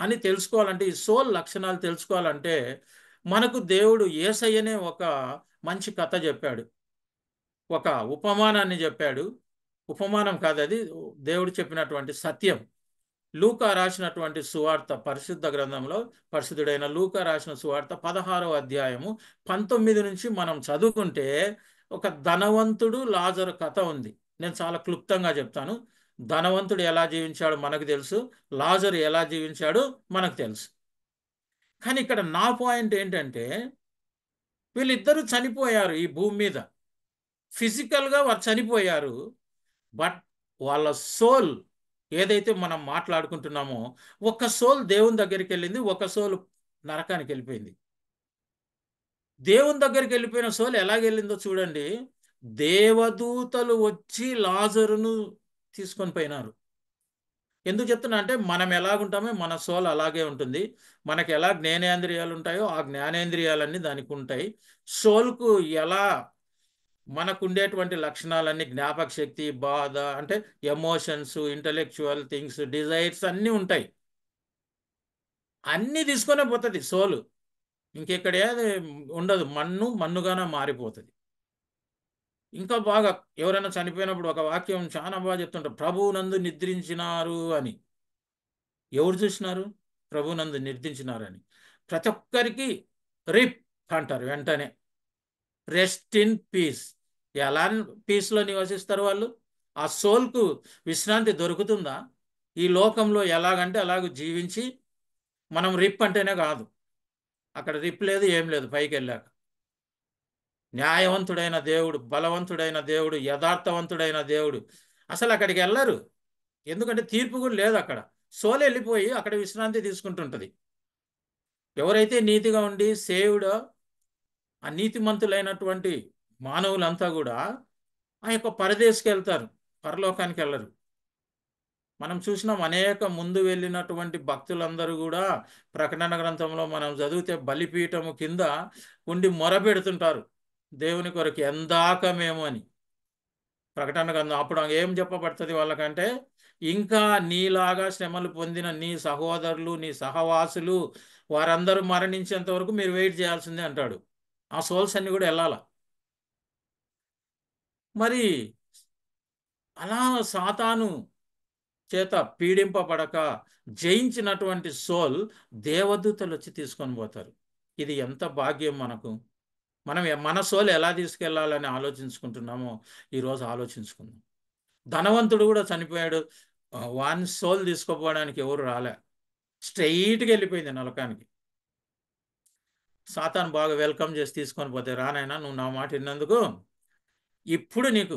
అని తెలుసుకోవాలంటే, ఈ సోల్ లక్షణాలు తెలుసుకోవాలంటే మనకు దేవుడు యేసయ్యనే ఒక మంచి కథ చెప్పాడు, ఒక ఉపమానాన్ని చెప్పాడు. ఉపమానం కాదు, అది దేవుడు చెప్పినటువంటి సత్యం. లూకా రాసినటువంటి సువార్త, పరిశుద్ధ గ్రంథంలో పరిశుద్ధుడైన లూకా రాసిన సువార్త 16వ అధ్యాయము 19 నుంచి మనం చదువుకుంటే ఒక ధనవంతుడు లాజరు కథ ఉంది. నేను చాలా క్లుప్తంగా చెప్తాను. ధనవంతుడు ఎలా జీవించాడో మనకు తెలుసు, లాజరు ఎలా జీవించాడో మనకు తెలుసు. కానీ ఇక్కడ నా పాయింట్ ఏంటంటే వీళ్ళిద్దరూ చనిపోయారు ఈ భూమి మీద. ఫిజికల్గా వారు చనిపోయారు, బట్ వాళ్ళ సోల్ ఏదైతే మనం మాట్లాడుకుంటున్నామో, ఒక సోల్ దేవుని దగ్గరికి వెళ్ళింది, ఒక సోల్ నరకానికి వెళ్ళిపోయింది. దేవుని దగ్గరికి వెళ్ళిపోయిన సోల్ ఎలాగెళ్ళిందో చూడండి. దేవదూతలు వచ్చి లాజరును తీసుకొని పోయినారు. ఎందుకు చెప్తున్నా అంటే మనం ఎలాగుంటామో మన సోల్ అలాగే ఉంటుంది. మనకు ఎలా జ్ఞానేంద్రియాలు ఉంటాయో ఆ జ్ఞానేంద్రియాలన్నీ దానికి ఉంటాయి. సోల్కు ఎలా మనకు ఉండేటువంటి లక్షణాలన్నీ, జ్ఞాపక శక్తి, బాధ అంటే ఎమోషన్స్, ఇంటలెక్చువల్ థింగ్స్, డిజైర్స్ అన్నీ ఉంటాయి. అన్నీ తీసుకొనే పోతుంది సోలు. ఇంకెక్కడే ఉండదు, మన్నుగానే మారిపోతుంది. ఇంకా బాగా ఎవరైనా చనిపోయినప్పుడు ఒక వాక్యం చాలా బాగా చెప్తుంటారు, ప్రభువునందు నిద్రించినారు అని. ఎవరు చూసినారు ప్రభువునందు నిద్రించినారని? ప్రతి ఒక్కరికి రిప్ అంటారు వెంటనే, రెస్ట్ ఇన్ పీస్. ఎలా పీస్లో నివసిస్తారు వాళ్ళు? ఆ సోల్కు విశ్రాంతి దొరుకుతుందా? ఈ లోకంలో ఎలాగంటే అలాగ జీవించి మనం రిప్ అంటేనే కాదు, అక్కడ రిప్ లేదు, ఏం లేదు. పైకి వెళ్ళాక న్యాయవంతుడైన దేవుడు, బలవంతుడైన దేవుడు, యథార్థవంతుడైన దేవుడు అసలు అక్కడికి వెళ్ళరు. ఎందుకంటే తీర్పు కూడా లేదు అక్కడ. సోల్ వెళ్ళిపోయి అక్కడ విశ్రాంతి తీసుకుంటుంటుంది. ఎవరైతే నీతిగా ఉండి సేవుడో ఆ నీతిమంతులైనటువంటి మానవులంతా కూడా ఆ యొక్క పరదేశకి వెళ్తారు, పరలోకానికి వెళ్ళరు. మనం చూసినాం అనేక ముందు వెళ్ళినటువంటి భక్తులందరూ కూడా ప్రకటన గ్రంథంలో మనం చదివితే బలిపీఠము కింద ఉండి మొరపెడుతుంటారు దేవుని కొరకు ఎందాక మేము అని. ప్రకటన గ్రంథం అప్పుడు ఏం చెప్పబడుతుంది వాళ్ళకంటే, ఇంకా నీలాగా శ్రమలు పొందిన నీ సహోదరులు నీ సహవాసులు వారందరూ మరణించేంత వరకు మీరు వెయిట్ చేయాల్సిందే అంటాడు. ఆ సోల్స్ అన్ని కూడా వెళ్ళాల. మరి అలా సాతాను చేత పీడింపబడక జయించినటువంటి సోల్ దేవదూతలు వచ్చి తీసుకొని పోతారు. ఇది ఎంత భాగ్యం మనకు. మనం మన సోల్ ఎలా తీసుకెళ్లాలని ఆలోచించుకుంటున్నామో ఈరోజు ఆలోచించుకుందాం. ధనవంతుడు కూడా చనిపోయాడు, వాన్ సోల్ తీసుకోపోవడానికి ఎవరు రాలే, స్ట్రైట్గా వెళ్ళిపోయింది నరకానికి. సాతాను బాగా వెల్కమ్ చేసి తీసుకొని పోతే, రానైనా నువ్వు నా మాట విన్నందుకు ఇప్పుడు నీకు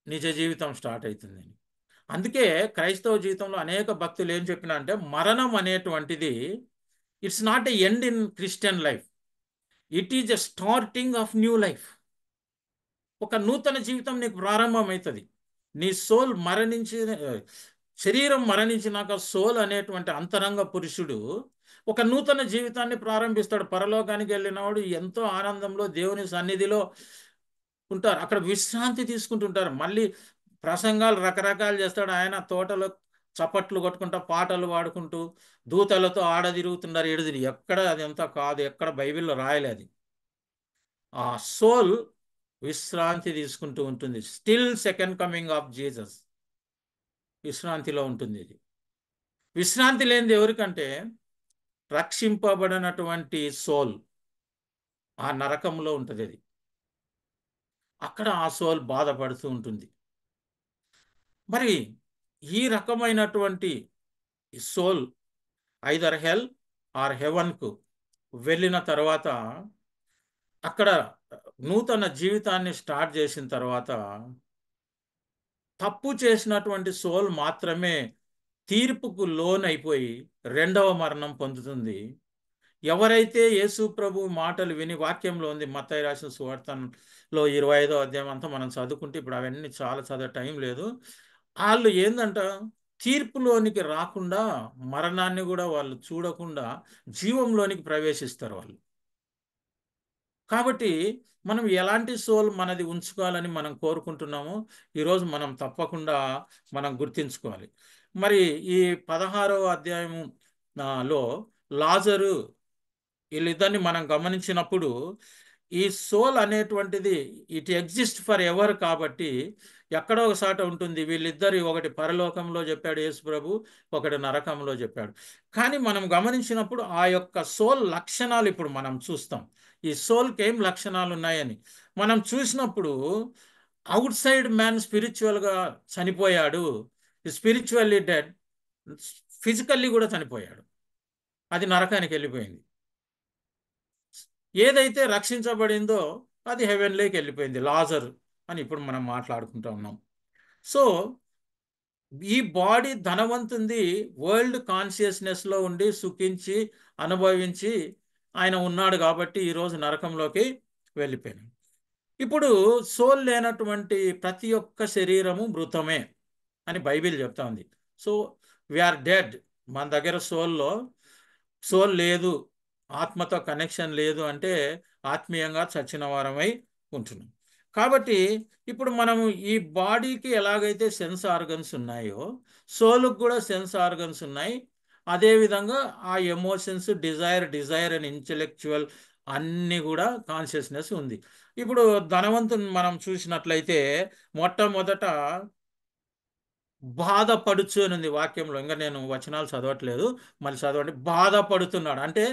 నిజ జీవితం స్టార్ట్ అవుతుంది. అందుకే క్రైస్తవ జీవితంలో అనేక భక్తులు ఏం చెప్పినా అంటే, మరణం అనేటువంటిది it's not a end in Christian life, it is a starting of new life. ఒక నూతన జీవితం నీకు ప్రారంభం అవుతుంది. నీ సోల్ మరణించి, శరీరం మరణించినాక సోల్ అనేటువంటి అంతరంగ పురుషుడు ఒక నూతన జీవితాన్ని ప్రారంభిస్తాడు. పరలోకానికి వెళ్ళినవాడు ఎంతో ఆనందంలో దేవుని సన్నిధిలో ఉంటారు, అక్కడ విశ్రాంతి తీసుకుంటుంటారు. మళ్ళీ ప్రసంగాలు రకరకాలు చేస్తాడు ఆయన. తోటలో చప్పట్లు కొట్టుకుంటూ పాటలు పాడుకుంటూ దూతలతో ఆడ తిరుగుతున్నారు ఎడుదిరి. ఎక్కడ అది అంతా కాదు, ఎక్కడ బైబిల్లో రాయలేదు. ఆ సోల్ విశ్రాంతి తీసుకుంటూ ఉంటుంది. Still second coming of Jesus విశ్రాంతిలో ఉంటుంది. ఇది విశ్రాంతి లేనిది ఎవరికంటే రక్షింపబడినటువంటి సోల్ ఆ నరకంలో ఉంటుంది. అది అక్కడ ఆ సోల్ బాధపడుతూ ఉంటుంది. మరి ఈ రకమైనటువంటి సోల్ ఐదర్ హెల్ ఆర్ హెవెన్కు వెళ్ళిన తర్వాత అక్కడ నూతన జీవితాన్ని స్టార్ట్ చేసిన తర్వాత తప్పు చేసినటువంటి సోల్ మాత్రమే తీర్పుకు లోనైపోయి రెండవ మరణం పొందుతుంది. ఎవరైతే యేసు ప్రభు మాటలు విని, వాక్యంలో ఉంది మత్తయి రాసిన సువార్తలో 25వ అధ్యాయం అంతా మనం చదువుకుంటే, ఇప్పుడు అవన్నీ చాలా చదివే టైం లేదు. వాళ్ళు ఏందంట, తీర్పులోనికి రాకుండా మరణాన్ని కూడా వాళ్ళు చూడకుండా జీవంలోనికి ప్రవేశిస్తారు వాళ్ళు. కాబట్టి మనం ఎలాంటి సోల్ మనది ఉంచుకోవాలని మనం కోరుకుంటున్నామో ఈరోజు మనం తప్పకుండా మనం గుర్తించుకోవాలి. మరి ఈ 16వ అధ్యాయము లో లాజరు వీళ్ళిద్దరిని మనం గమనించినప్పుడు ఈ సోల్ అనేటువంటిది ఇట్ ఎగ్జిస్ట్ ఫర్ ఎవర్ కాబట్టి ఎక్కడో ఒకసాట ఉంటుంది. వీళ్ళిద్దరు ఒకటి పరలోకంలో చెప్పాడు యేసు ప్రభు, ఒకటి నరకంలో చెప్పాడు. కానీ మనం గమనించినప్పుడు ఆ యొక్క సోల్ లక్షణాలు ఇప్పుడు మనం చూస్తాం. ఈ సోల్కి ఏం లక్షణాలు ఉన్నాయని మనం చూసినప్పుడు, అవుట్ సైడ్ మ్యాన్ స్పిరిచువల్గా చనిపోయాడు, స్పిరిచువల్లీ డెడ్, ఫిజికల్లీ కూడా చనిపోయాడు, అది నరకానికి వెళ్ళిపోయింది. ఏదైతే రక్షించబడిందో అది హెవెన్లోకి వెళ్ళిపోయింది, లాజర్ అని ఇప్పుడు మనం మాట్లాడుకుంటూ ఉన్నాం. సో ఈ బాడీ ధనవంతుంది వరల్డ్ కాన్షియస్నెస్లో ఉండి సుఖించి అనుభవించి ఆయన ఉన్నాడు కాబట్టి ఈరోజు నరకంలోకి వెళ్ళిపోయాను. ఇప్పుడు సోల్ లేనటువంటి ప్రతి ఒక్క శరీరము మృతమే అని బైబిల్ చెప్తా ఉంది. So we are dead. మన దగ్గర సోల్ లేదు, ఆత్మతో కనెక్షన్ లేదు అంటే ఆత్మీయంగా చచ్చిన వారమై ఉంటున్నాం. కాబట్టి ఇప్పుడు మనము ఈ బాడీకి ఎలాగైతే సెన్స్ ఆర్గన్స్ ఉన్నాయో సోల్కి కూడా సెన్స్ ఆర్గన్స్ ఉన్నాయి. అదేవిధంగా ఆ ఎమోషన్స్, డిజైర్ అండ్ ఇంటెలెక్చువల్ అన్నీ కూడా కాన్షియస్నెస్ ఉంది. ఇప్పుడు ధనవంతుని మనం చూసినట్లయితే మొట్టమొదట బాధపడుచు అని ఉంది వాక్యంలో. ఇంకా నేను వచనాలు చదవట్లేదు, మళ్ళీ చదవండి. బాధపడుతున్నాడు అంటే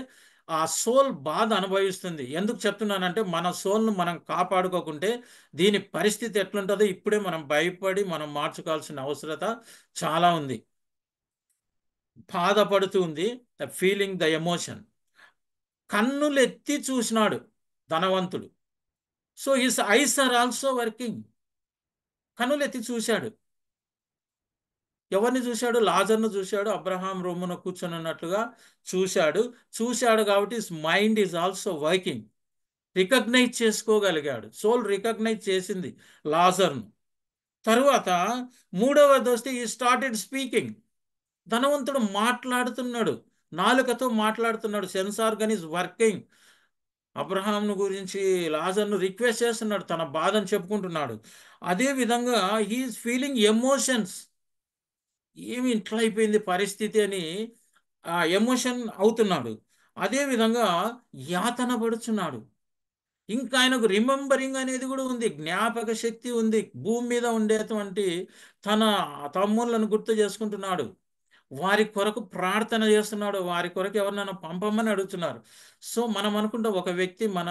ఆ సోల్ బాధ అనుభవిస్తుంది. ఎందుకు చెప్తున్నానంటే మన సోల్ను మనం కాపాడుకోకుంటే దీని పరిస్థితి ఎట్లుంటుందో ఇప్పుడే మనం భయపడి మనం మార్చుకోవాల్సిన అవసరత చాలా ఉంది. బాధపడుతుంది, ఫీలింగ్ ద ఎమోషన్. కన్నులు ఎత్తి చూసినాడు ధనవంతుడు. So his eyes are also working. కన్నులు ఎత్తి చూశాడు. ఎవరిని చూశాడు? లాజర్ను చూశాడు. అబ్రహాం రొమ్మున కూర్చొని ఉన్నట్లుగా చూశాడు కాబట్టి mind is also working. Recognise చేసుకోగలిగాడు. సోల్ రికగ్నైజ్ చేసింది లాజర్ను. తరువాత మూడవది వస్తే ఈ స్టార్టెడ్ స్పీకింగ్. ధనవంతుడు మాట్లాడుతున్నాడు, నాలుకతో మాట్లాడుతున్నాడు. Sense organ is working. అబ్రహాంను గురించి, లాజర్ను రిక్వెస్ట్ చేస్తున్నాడు, తన బాధను చెప్పుకుంటున్నాడు. అదే విధంగా హీఈస్ ఫీలింగ్ ఎమోషన్స్. ఏమి ఇట్లా అయిపోయింది పరిస్థితి అని ఆ ఎమోషన్ అవుతున్నాడు. అదే విధంగా యాతన పడుచున్నాడు. ఇంకా ఆయనకు రిమెంబరింగ్ అనేది కూడా ఉంది, జ్ఞాపక శక్తి ఉంది. భూమి మీద ఉండేటువంటి తన తమ్ముళ్ళను గుర్తు చేసుకుంటున్నాడు, వారి కొరకు ప్రార్థన చేస్తున్నాడు, వారి కొరకు ఎవరినైనా పంపమని అడుగుతున్నారు. సో మనం అనుకుంటాం, ఒక వ్యక్తి మన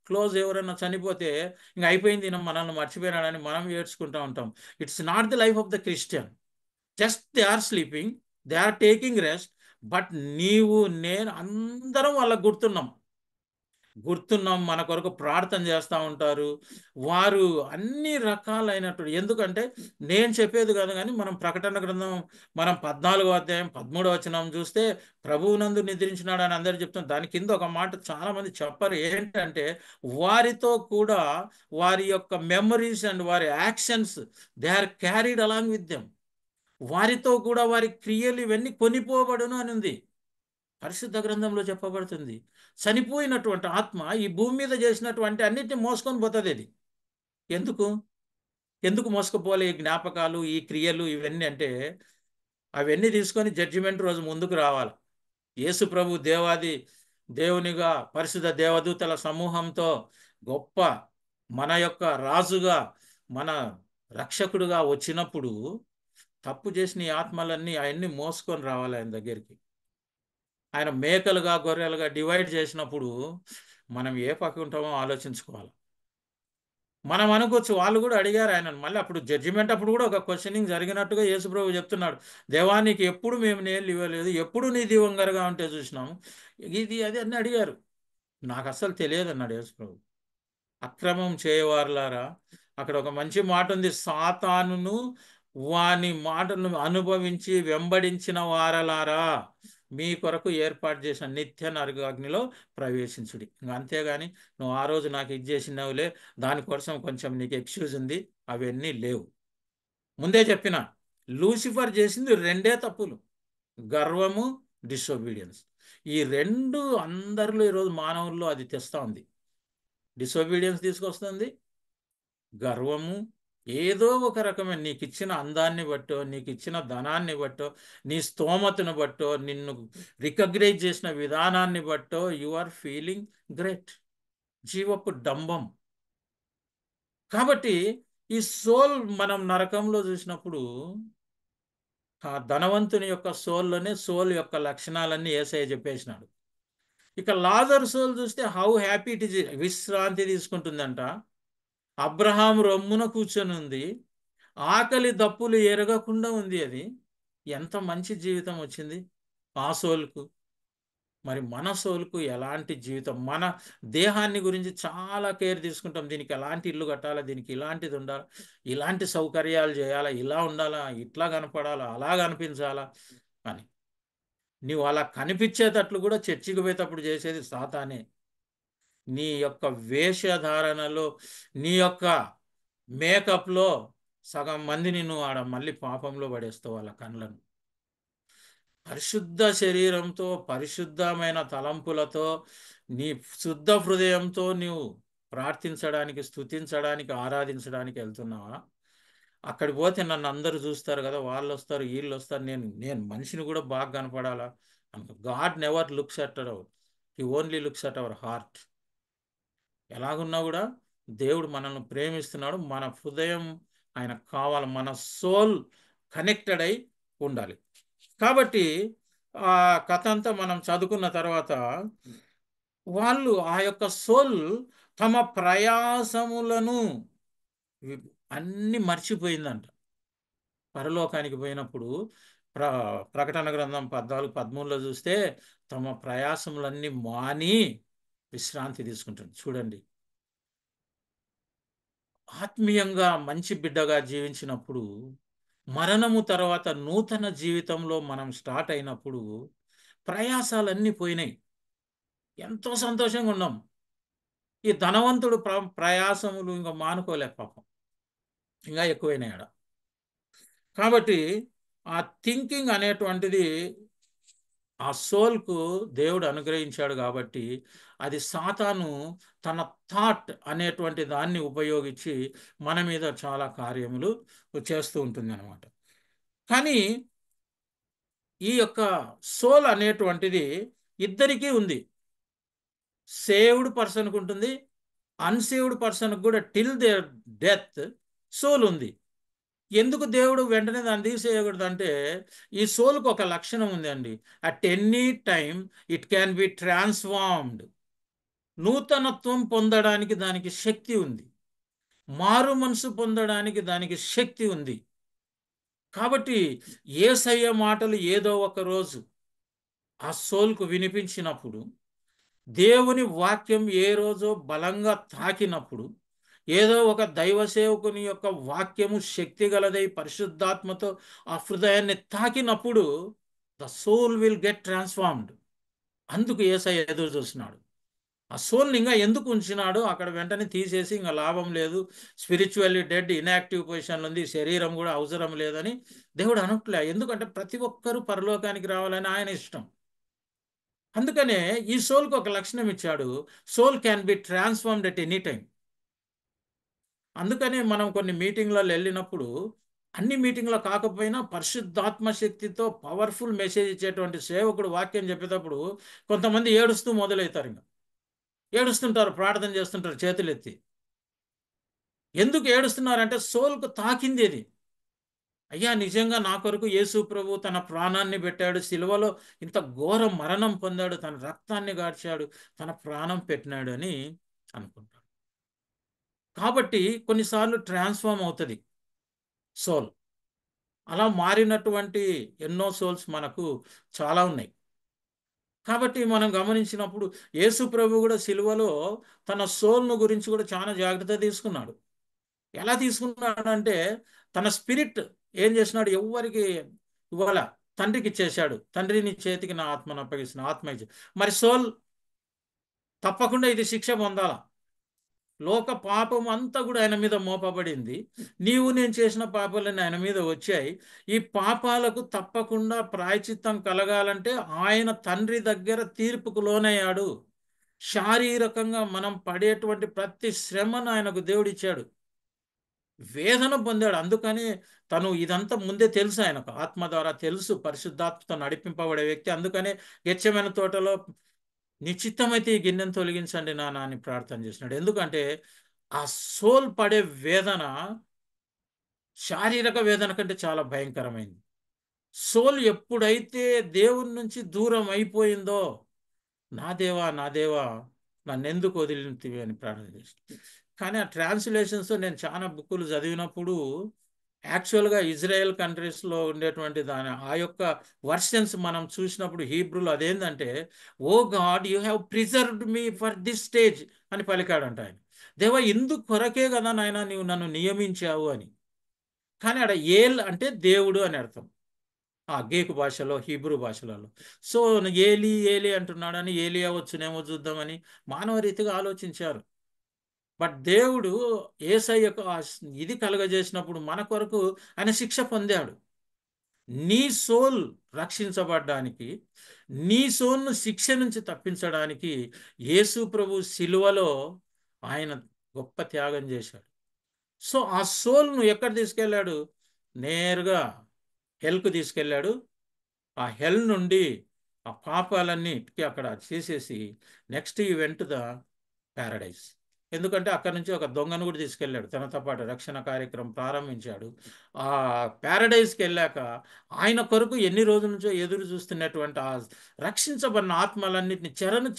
క్లోజ్ ఎవరైనా చనిపోతే ఇంక అయిపోయింది, ఈయన మనల్ని మర్చిపోయినాడని మనం ఏడ్చుకుంటూ ఉంటాం. It's not the life of the Christian. Just they are sleeping, they are taking rest. But నీవు నేను అందరం వాళ్ళకు గుర్తున్నాం, మన కొరకు ప్రార్థన చేస్తూ ఉంటారు. వారు అన్ని రకాలైనటువంటి, ఎందుకంటే నేను చెప్పేది కాదు కానీ మనం ప్రకటన గ్రంథం మనం 14వ అధ్యాయం 13వ వచనం చూస్తే ప్రభువునందు నిద్రించినాడు అని అందరు చెప్తాం. దాని కింద ఒక మాట చాలా మంది చెప్పరు, ఏంటంటే వారితో కూడా వారి యొక్క మెమరీస్ అండ్ వారి actions they are carried along with them. వారితో కూడా వారి క్రియలు ఇవన్నీ కొనిపోబడును అని ఉంది, పరిశుద్ధ గ్రంథంలో చెప్పబడుతుంది. చనిపోయినటువంటి ఆత్మ ఈ భూమి మీద చేసినటువంటి అన్నిటిని మోసుకొని పోతుంది. అది ఎందుకు ఎందుకు మోసుకుపోలే? ఈ జ్ఞాపకాలు, ఈ క్రియలు ఇవన్నీ అంటే అవన్నీ తీసుకొని జడ్జిమెంట్ రోజు ముందుకు రావాలి. యేసు ప్రభు దేవునిగా పరిశుద్ధ దేవదూతల సమూహంతో గొప్ప మన యొక్క రాజుగా, మన రక్షకుడుగా వచ్చినప్పుడు తప్పు చేసిన ఈ ఆత్మలన్నీ అవన్నీ మోసుకొని రావాలి ఆయన దగ్గరికి. ఆయన మేకలుగా గొర్రెలుగా డివైడ్ చేసినప్పుడు మనం ఏ పక్క ఉంటామో ఆలోచించుకోవాలి. మనం అనుకోవచ్చు, వాళ్ళు కూడా అడిగారు ఆయన మళ్ళీ అప్పుడు జడ్జిమెంట్ అప్పుడు కూడా ఒక క్వశ్చనింగ్ జరిగినట్టుగా యేసుప్రభు చెప్తున్నాడు. దేవానికి ఎప్పుడు మేము నీళ్ళు ఇవ్వలేదు, ఎప్పుడు నీ దివంగరగా ఉంటే చూసినాము, ఇది అది అన్నీ అడిగారు. నాకు అసలు తెలియదు అన్నాడు యేసుప్రభు. అక్రమం చేయవారులారా, అక్కడ ఒక మంచి మాట ఉంది, సాతానును వాని మాటను అనుభవించి వెంబడించిన వారలారా మీ కొరకు ఏర్పాటు చేసిన నిత్య నరకాగ్నిలో ప్రవేశించుడి. ఇంకా అంతేగాని నువ్వు ఆ రోజు నాకు ఇది చేసినావులే, దానికోసం కొంచెం నీకు ఎక్స్క్యూజ్ ఉంది, అవన్నీ లేవు. ముందే చెప్పిన, లూసిఫర్ చేసింది రెండే తప్పులు, గర్వము, డిసొబీడియన్స్. ఈ రెండు అందరిలో ఈరోజు మానవుల్లో అది తెస్తా ఉంది. డిసొబీడియన్స్ తీసుకొస్తుంది, గర్వము. ఏదో ఒక రకమైన నీకు ఇచ్చిన అందాన్ని బట్టో, నీకు ఇచ్చిన ధనాన్ని బట్టో, నీ స్తోమతను బట్టో, నిన్ను రికగ్నైజ్ చేసిన విధానాన్ని బట్టో యు ఆర్ ఫీలింగ్ గ్రేట్. జీవపు డంబం. కాబట్టి ఈ సోల్ మనం నరకంలో చూసినప్పుడు ఆ ధనవంతుని యొక్క సోల్లోనే సోల్ యొక్క లక్షణాలన్నీ యేసయ్య చెప్పేసినాడు. ఇక లాజర్ సోల్ చూస్తే హౌ హ్యాపీ ఇట్ ఇస్, విశ్రాంతి తీసుకుంటుందంట, అబ్రహాం రొమ్మున కూర్చొని ఉంది, ఆకలి దప్పులు ఎరగకుండా ఉంది. అది ఎంత మంచి జీవితం వచ్చింది ఆ సోల్కు. మరి మన సోల్కు ఎలాంటి జీవితం? మన దేహాన్ని గురించి చాలా కేర్ తీసుకుంటాం, దీనికి ఎలాంటి ఇల్లు కట్టాలా, దీనికి ఇలాంటిది ఉండాలా, ఇలాంటి సౌకర్యాలు చేయాలా, ఇలా ఉండాలా, ఇట్లా కనపడాలా, అలా కనిపించాలా అని. నీవు అలా కనిపించేటట్లు కూడా చర్చికి పోయేటప్పుడు చేసేది సాతానే. నీ యొక్క వేషధారణలో, నీ యొక్క మేకప్లో సగం మందిని నువ్వు ఆడ మళ్ళీ పాపంలో పడేస్తావు వాళ్ళ కళ్ళను. పరిశుద్ధ శరీరంతో, పరిశుద్ధమైన తలంపులతో, నీ శుద్ధ హృదయంతో నీవు ప్రార్థించడానికి, స్తుతించడానికి, ఆరాధించడానికి వెళ్తున్నావా? అక్కడికి పోతే నన్ను అందరూ చూస్తారు కదా, వాళ్ళు వస్తారు, వీళ్ళు వస్తారు, నేను నేను మనిషిని కూడా బాగా కనపడాలా అనుకో. God never looks at our, he only looks at our heart. ఎలాగున్నా కూడా దేవుడు మనల్ని ప్రేమిస్తున్నాడు, మన హృదయం ఆయనకు కావాలి, మన సోల్ కనెక్టెడ్ అయి ఉండాలి. కాబట్టి ఆ కథ అంతా మనం చదువుకున్న తర్వాత వాళ్ళు ఆ యొక్క సోల్ తమ ప్రయాసములను అన్ని మర్చిపోయిందంట. పరలోకానికి పోయినప్పుడు ప్ర ప్రకటన గ్రంథం 14-13లో చూస్తే తమ ప్రయాసములన్నీ మాని విశ్రాంతి తీసుకుంటుంది. చూడండి, ఆత్మీయంగా మంచి బిడ్డగా జీవించినప్పుడు, మరణము తర్వాత నూతన జీవితంలో మనం స్టార్ట్ అయినప్పుడు ప్రయాసాలన్నీ పోయినాయి, ఎంతో సంతోషంగా ఉన్నాం. ఈ ధనవంతుడు ప్రయాసములు ఇంకా మానుకోలేక పాపం. ఇంకా ఎక్కువైనాయి ఆడ. కాబట్టి ఆ థింకింగ్ అనేటువంటిది ఆ సోల్కు దేవుడు అనుగ్రహించాడు కాబట్టి అది సాతాను తన థాట్ అనేటువంటి దాన్ని ఉపయోగించి మన మీద చాలా కార్యములు చేస్తూ ఉంటుంది అనమాట. కానీ ఈ యొక్క సోల్ అనేటువంటిది ఇద్దరికీ ఉంది. సేవ్డ్ పర్సన్కి ఉంటుంది, అన్సేవ్డ్ పర్సన్కి కూడా టిల్ దేర్ డెత్ సోల్ ఉంది. ఎందుకు దేవుడు వెంటనే దాన్ని తీసేయకూడదు అంటే, ఈ సోల్కి ఒక లక్షణం ఉంది అండి. At any time it can be transformed. నూతనత్వం పొందడానికి దానికి శక్తి ఉంది. మారు మనసు పొందడానికి దానికి శక్తి ఉంది. కాబట్టి యేసయ్య మాటలు ఏదో ఒక రోజు ఆ సోల్కు వినిపించినప్పుడు, దేవుని వాక్యం ఏ రోజో బలంగా తాకినప్పుడు, ఏదో ఒక దైవ సేవకుని యొక్క వాక్యము శక్తి గలదై పరిశుద్ధాత్మతో ఆ హృదయాన్ని తాకినప్పుడు the soul will get transformed. అందుకు యేసయ్య ఎదురు చూస్తున్నాడు. ఆ సోల్ని ఇంకా ఎందుకు ఉంచినాడు అక్కడ వెంటనే తీసేసి ఇంకా లాభం లేదు, స్పిరిచువల్లీ డెడ్ ఇన్యాక్టివ్ పొజిషన్లో ఉంది, శరీరం కూడా అవసరం లేదని దేవుడు అనట్లే. ఎందుకంటే ప్రతి ఒక్కరూ పరలోకానికి రావాలని ఆయన ఇష్టం. అందుకనే ఈ సోల్కి ఒక లక్షణం ఇచ్చాడు. Soul can be transformed at any time. అందుకనే మనం కొన్ని మీటింగ్లలో వెళ్ళినప్పుడు, అన్ని మీటింగ్లో కాకపోయినా పరిశుద్ధాత్మ శక్తితో పవర్ఫుల్ మెసేజ్ ఇచ్చేటువంటి సేవకుడు వాక్యం చెప్పేటప్పుడు కొంతమంది ఏడుస్తూ మొదలవుతారు. ఇంకా ఏడుస్తుంటారు, ప్రార్థన చేస్తుంటారు చేతులెత్తి. ఎందుకు ఏడుస్తున్నారంటే సోల్కు తాకింది అది. అయ్యా, నిజంగా నా కొరకు యేసు ప్రభు తన ప్రాణాన్ని పెట్టాడు, సిలువలో ఇంత ఘోర మరణం పొందాడు, తన రక్తాన్ని గార్చాడు, తన ప్రాణం పెట్టినాడు అని అనుకుంటాడు. కాబట్టి కొన్నిసార్లు ట్రాన్స్ఫార్మ్ అవుతుంది సోల్. అలా మారినటువంటి ఎన్నో సోల్స్ మనకు చాలా ఉన్నాయి. కాబట్టి మనం గమనించినప్పుడు యేసు ప్రభు కూడా సిలువలో తన సోల్ను గురించి కూడా చాలా జాగ్రత్త తీసుకున్నాడు. ఎలా తీసుకున్నాడంటే, తన స్పిరిట్ ఏం చేసినాడు, ఎవ్వరికి ఇవాళ తండ్రికి ఇచ్చేశాడు. తండ్రిని చేతికి నా ఆత్మను అప్పగిస్తున్న ఆత్మ ఇచ్చి. మరి సోల్ తప్పకుండా ఇది శిక్ష పొందాలా. లోక పాపం అంతా కూడా ఆయన మీద మోపబడింది. నీవు నేను చేసిన పాపాలన్నీ ఆయన మీద వచ్చాయి. ఈ పాపాలకు తప్పకుండా ప్రాయచిత్తం కలగాలంటే ఆయన తండ్రి దగ్గర తీర్పుకు లోనయ్యాడు. శారీరకంగా మనం పడేటువంటి ప్రతి శ్రమను ఆయనకు దేవుడిచ్చాడు, వేదన పొందాడు. అందుకని తను ఇదంతా ముందే తెలుసు, ఆయనకు ఆత్మ ద్వారా తెలుసు, పరిశుద్ధాత్మతో నడిపింపబడే వ్యక్తి. అందుకనే గెత్సేమనే తోటలో నీ చిత్తమైతే ఈ గిన్నెను తొలగించండి నాన్న అని ప్రార్థన చేసినాడు. ఎందుకంటే ఆ సోల్ పడే వేదన శారీరక వేదన కంటే చాలా భయంకరమైంది. సోల్ ఎప్పుడైతే దేవుని నుంచి దూరం అయిపోయిందో, నా దేవా నా దేవా నన్నెందుకు వదిలితివి అని ప్రార్థన చేసింది. కానీ ఆ ట్రాన్స్లేషన్స్ నేను చాలా బుక్కులు చదివినప్పుడు యాక్చువల్గా ఇజ్రాయెల్ కంట్రీస్లో ఉండేటువంటి ఆ యొక్క వర్షన్స్ మనం చూసినప్పుడు హీబ్రూలో అదేంటంటే, O God you have preserved me for this stage అని పలికాడంట ఆయన. దేవా, ఇందుకు కొరకే కదా నాయన నీవు నన్ను నియమించావు అని. కానీ ఆడ ఏల్ అంటే దేవుడు అని అర్థం ఆ గ్రీకు భాషలో, హీబ్రూ భాషలలో. సో ఏలి ఏలి అంటున్నాడని ఏలియా వచ్చునేమో చూద్దామని మానవ రీతిగా ఆలోచించారు. బట్ దేవుడు యేసయ్యకు ఇది కలుగజేసినప్పుడు మన కొరకు ఆయన శిక్ష పొందాడు. నీ సోల్ రక్షించబడ్డానికి, నీ సోల్ను శిక్ష నుంచి తప్పించడానికి యేసు ప్రభు సిలువలో ఆయన గొప్ప త్యాగం చేశాడు. సో ఆ సోల్ను ఎక్కడ తీసుకెళ్ళాడు, నేరుగా హెల్కు తీసుకెళ్ళాడు. ఆ హెల్ నుండి ఆ పాపాలన్నిటికీ అక్కడ చేసేసి నెక్స్ట్ ఈవెంట్ ద ప్యారడైజ్. ఎందుకంటే అక్కడ నుంచి ఒక దొంగను కూడా తీసుకెళ్ళాడు, తనతో పాటు రక్షణ కార్యక్రమం ప్రారంభించాడు. ఆ ప్యారడైజ్కి వెళ్ళాక ఆయన కొరకు ఎన్ని రోజుల నుంచో ఎదురు చూస్తున్నటువంటి ఆ రక్షించబడిన ఆత్మలన్నింటినీ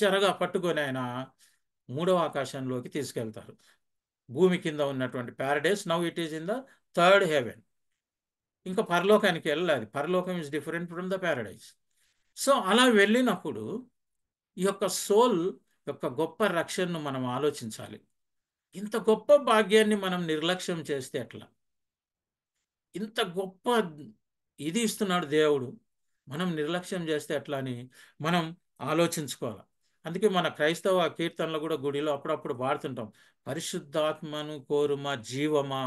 చెరగా పట్టుకొని ఆయన మూడవ ఆకాశంలోకి తీసుకెళ్తారు. భూమి కింద ఉన్నటువంటి paradise now it is in the third heaven. ఇంకా పరలోకానికి వెళ్ళాలి. పరలోకం is different from the paradise. So అలా వెళ్ళినప్పుడు ఈ యొక్క సోల్ యొక్క గొప్ప రక్షణను మనం ఆలోచించాలి. ఇంత గొప్ప భాగ్యాన్ని మనం నిర్లక్ష్యం చేస్తే ఎట్లా? ఇంత గొప్ప ఇది ఇస్తున్నాడు దేవుడు, మనం నిర్లక్ష్యం చేస్తే ఎట్లా అని మనం ఆలోచించుకోవాలి. అందుకే మన క్రైస్తవ కీర్తనలు కూడా గుడిలో అప్పుడప్పుడు పాడుతుంటాం, పరిశుద్ధాత్మను కోరుమా జీవమా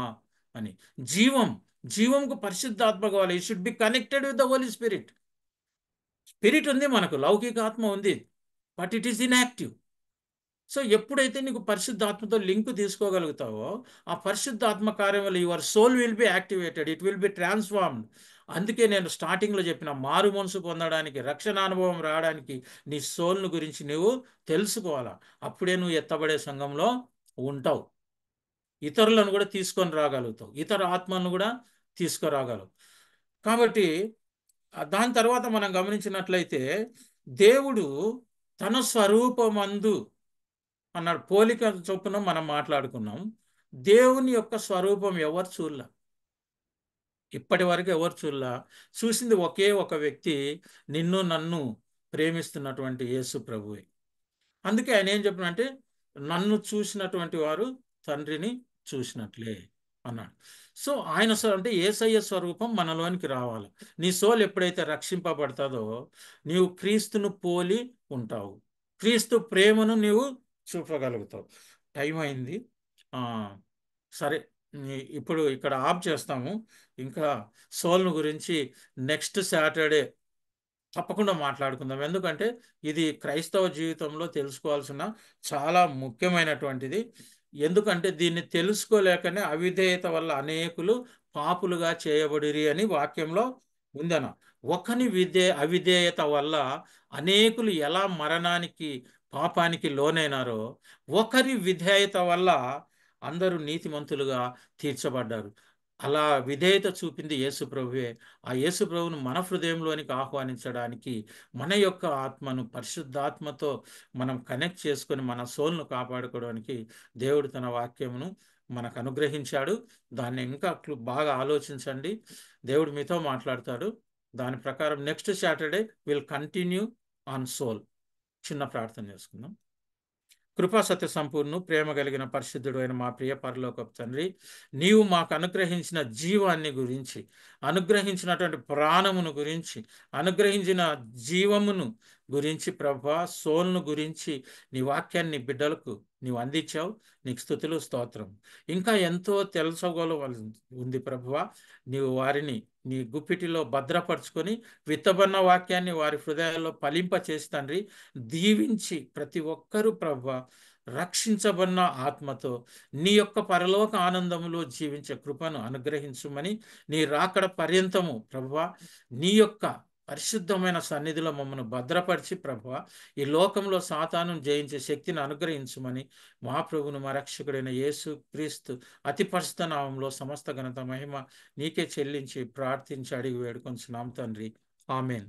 అని. జీవం, జీవంకు పరిశుద్ధాత్మ కావాలి. ఈ should be connected with the holy spirit. Spirit ఉంది మనకు, లౌకిక ఆత్మ ఉంది, but it is inactive. So ఎప్పుడైతే నీకు పరిశుద్ధాత్మతో లింక్ తీసుకోగలుగుతావో, ఆ పరిశుద్ధాత్మ కార్యం వల్ల your soul will be activated, it will be transformed. అందుకే నేను స్టార్టింగ్లో చెప్పిన, మారు మనసు పొందడానికి, రక్షణ అనుభవం రావడానికి నీ సోల్ను గురించి నువ్వు తెలుసుకోవాలా. అప్పుడే నువ్వు ఎత్తబడే సంఘంలో ఉంటావు, ఇతరులను కూడా తీసుకొని రాగలుగుతావు, ఇతర ఆత్మలను కూడా తీసుకురాగలవు. కాబట్టి దాని తర్వాత మనం గమనించినట్లయితే, దేవుడు తన స్వరూపమందు అన్నాడు. పోలిక చొప్పున మనం మాట్లాడుకున్నాం. దేవుని యొక్క స్వరూపం ఎవరు చూడలా, ఇప్పటి వరకు ఎవరు చూడలా. చూసింది ఒకే ఒక వ్యక్తి, నిన్ను నన్ను ప్రేమిస్తున్నటువంటి యేసు ప్రభువే. అందుకే ఆయన ఏం చెప్పినంటే, నన్ను చూసినటువంటి వారు తండ్రిని చూసినట్లే అన్నాడు. సో ఆయన అంటే యేసయ్య స్వరూపం మనలోనికి రావాలి. నీ సోల్ ఎప్పుడైతే రక్షింపబడతాదో, నీవు క్రీస్తును పోలి ఉంటావు, క్రీస్తు ప్రేమను నీవు చూపగలుగుతావు. టైం అయింది. ఆ, సరే, ఇప్పుడు ఇక్కడ ఆఫ్ చేస్తాము. ఇంకా సోల్ను గురించి నెక్స్ట్ సాటర్డే తప్పకుండా మాట్లాడుకుందాం. ఎందుకంటే ఇది క్రైస్తవ జీవితంలో తెలుసుకోవాల్సిన చాలా ముఖ్యమైనటువంటిది. ఎందుకంటే దీన్ని తెలుసుకోలేకనే అవిధేయత వల్ల అనేకులు పాపులుగా చేయబడిరి అని వాక్యంలో ఉందన. ఒకని అవిధేయత వల్ల అనేకులు ఎలా మరణానికి, పాపానికి లోనైనారో, ఒకరి విధేయత వల్ల అందరూ నీతిమంతులుగా తీర్చబడ్డారు. అలా విధేయత చూపింది యేసు ప్రభువే. ఆ యేసు ప్రభువును మన హృదయంలోనికి ఆహ్వానించడానికి, మన యొక్క ఆత్మను పరిశుద్ధాత్మతో మనం కనెక్ట్ చేసుకొని మన సోల్ను కాపాడుకోవడానికి దేవుడు తన వాక్యమును మనకు అనుగ్రహించాడు. దాన్ని ఇంకా బాగా ఆలోచించండి, దేవుడు మీతో మాట్లాడతాడు. దాని ప్రకారం next Saturday will continue on soul. చిన్న ప్రార్థన చేసుకుందాం. కృపా సత్య సంపూర్ణు, ప్రేమ కలిగిన పరిశుద్ధుడు అయిన మా ప్రియ పరలోకపు తండ్రి, నీవు మాకు అనుగ్రహించిన జీవాన్ని గురించి, అనుగ్రహించినటువంటి ప్రాణమును గురించి, అనుగ్రహించిన జీవమును గురించి ప్రభా, సోల్ను గురించి నీ వాక్యాన్ని బిడ్డలకు నీవు అందించావు. నీకు స్తుతులు, స్తోత్రం. ఇంకా ఎంతో తెలుసుకోగలవలసి ఉంది ప్రభువా. నీవు వారిని నీ గుప్పిటిలో భద్రపరుచుకొని విత్తబడిన వాక్యాన్ని వారి హృదయాల్లో ఫలింప చేసి తండ్రి, దీవించి ప్రతి ఒక్కరూ ప్రభువా రక్షించబడిన ఆత్మతో నీ యొక్క పరలోక ఆనందములో జీవించే కృపను అనుగ్రహించుమని, నీ రాకడ పర్యంతము ప్రభువా నీ యొక్క పరిశుద్ధమైన సన్నిధిలో మమ్మల్ని భద్రపరిచి ప్రభువా ఈ లోకంలో సాతాను జయించే శక్తిని అనుగ్రహించుమని, మా ప్రభువును మా రక్షకుడైన యేసు క్రీస్తు అతి పరిశుద్ధ నామంలో సమస్త ఘనత మహిమ నీకే చెల్లించి ప్రార్థించి అడిగి వేడుకొంచున్నాం తండ్రి. ఆమేన్.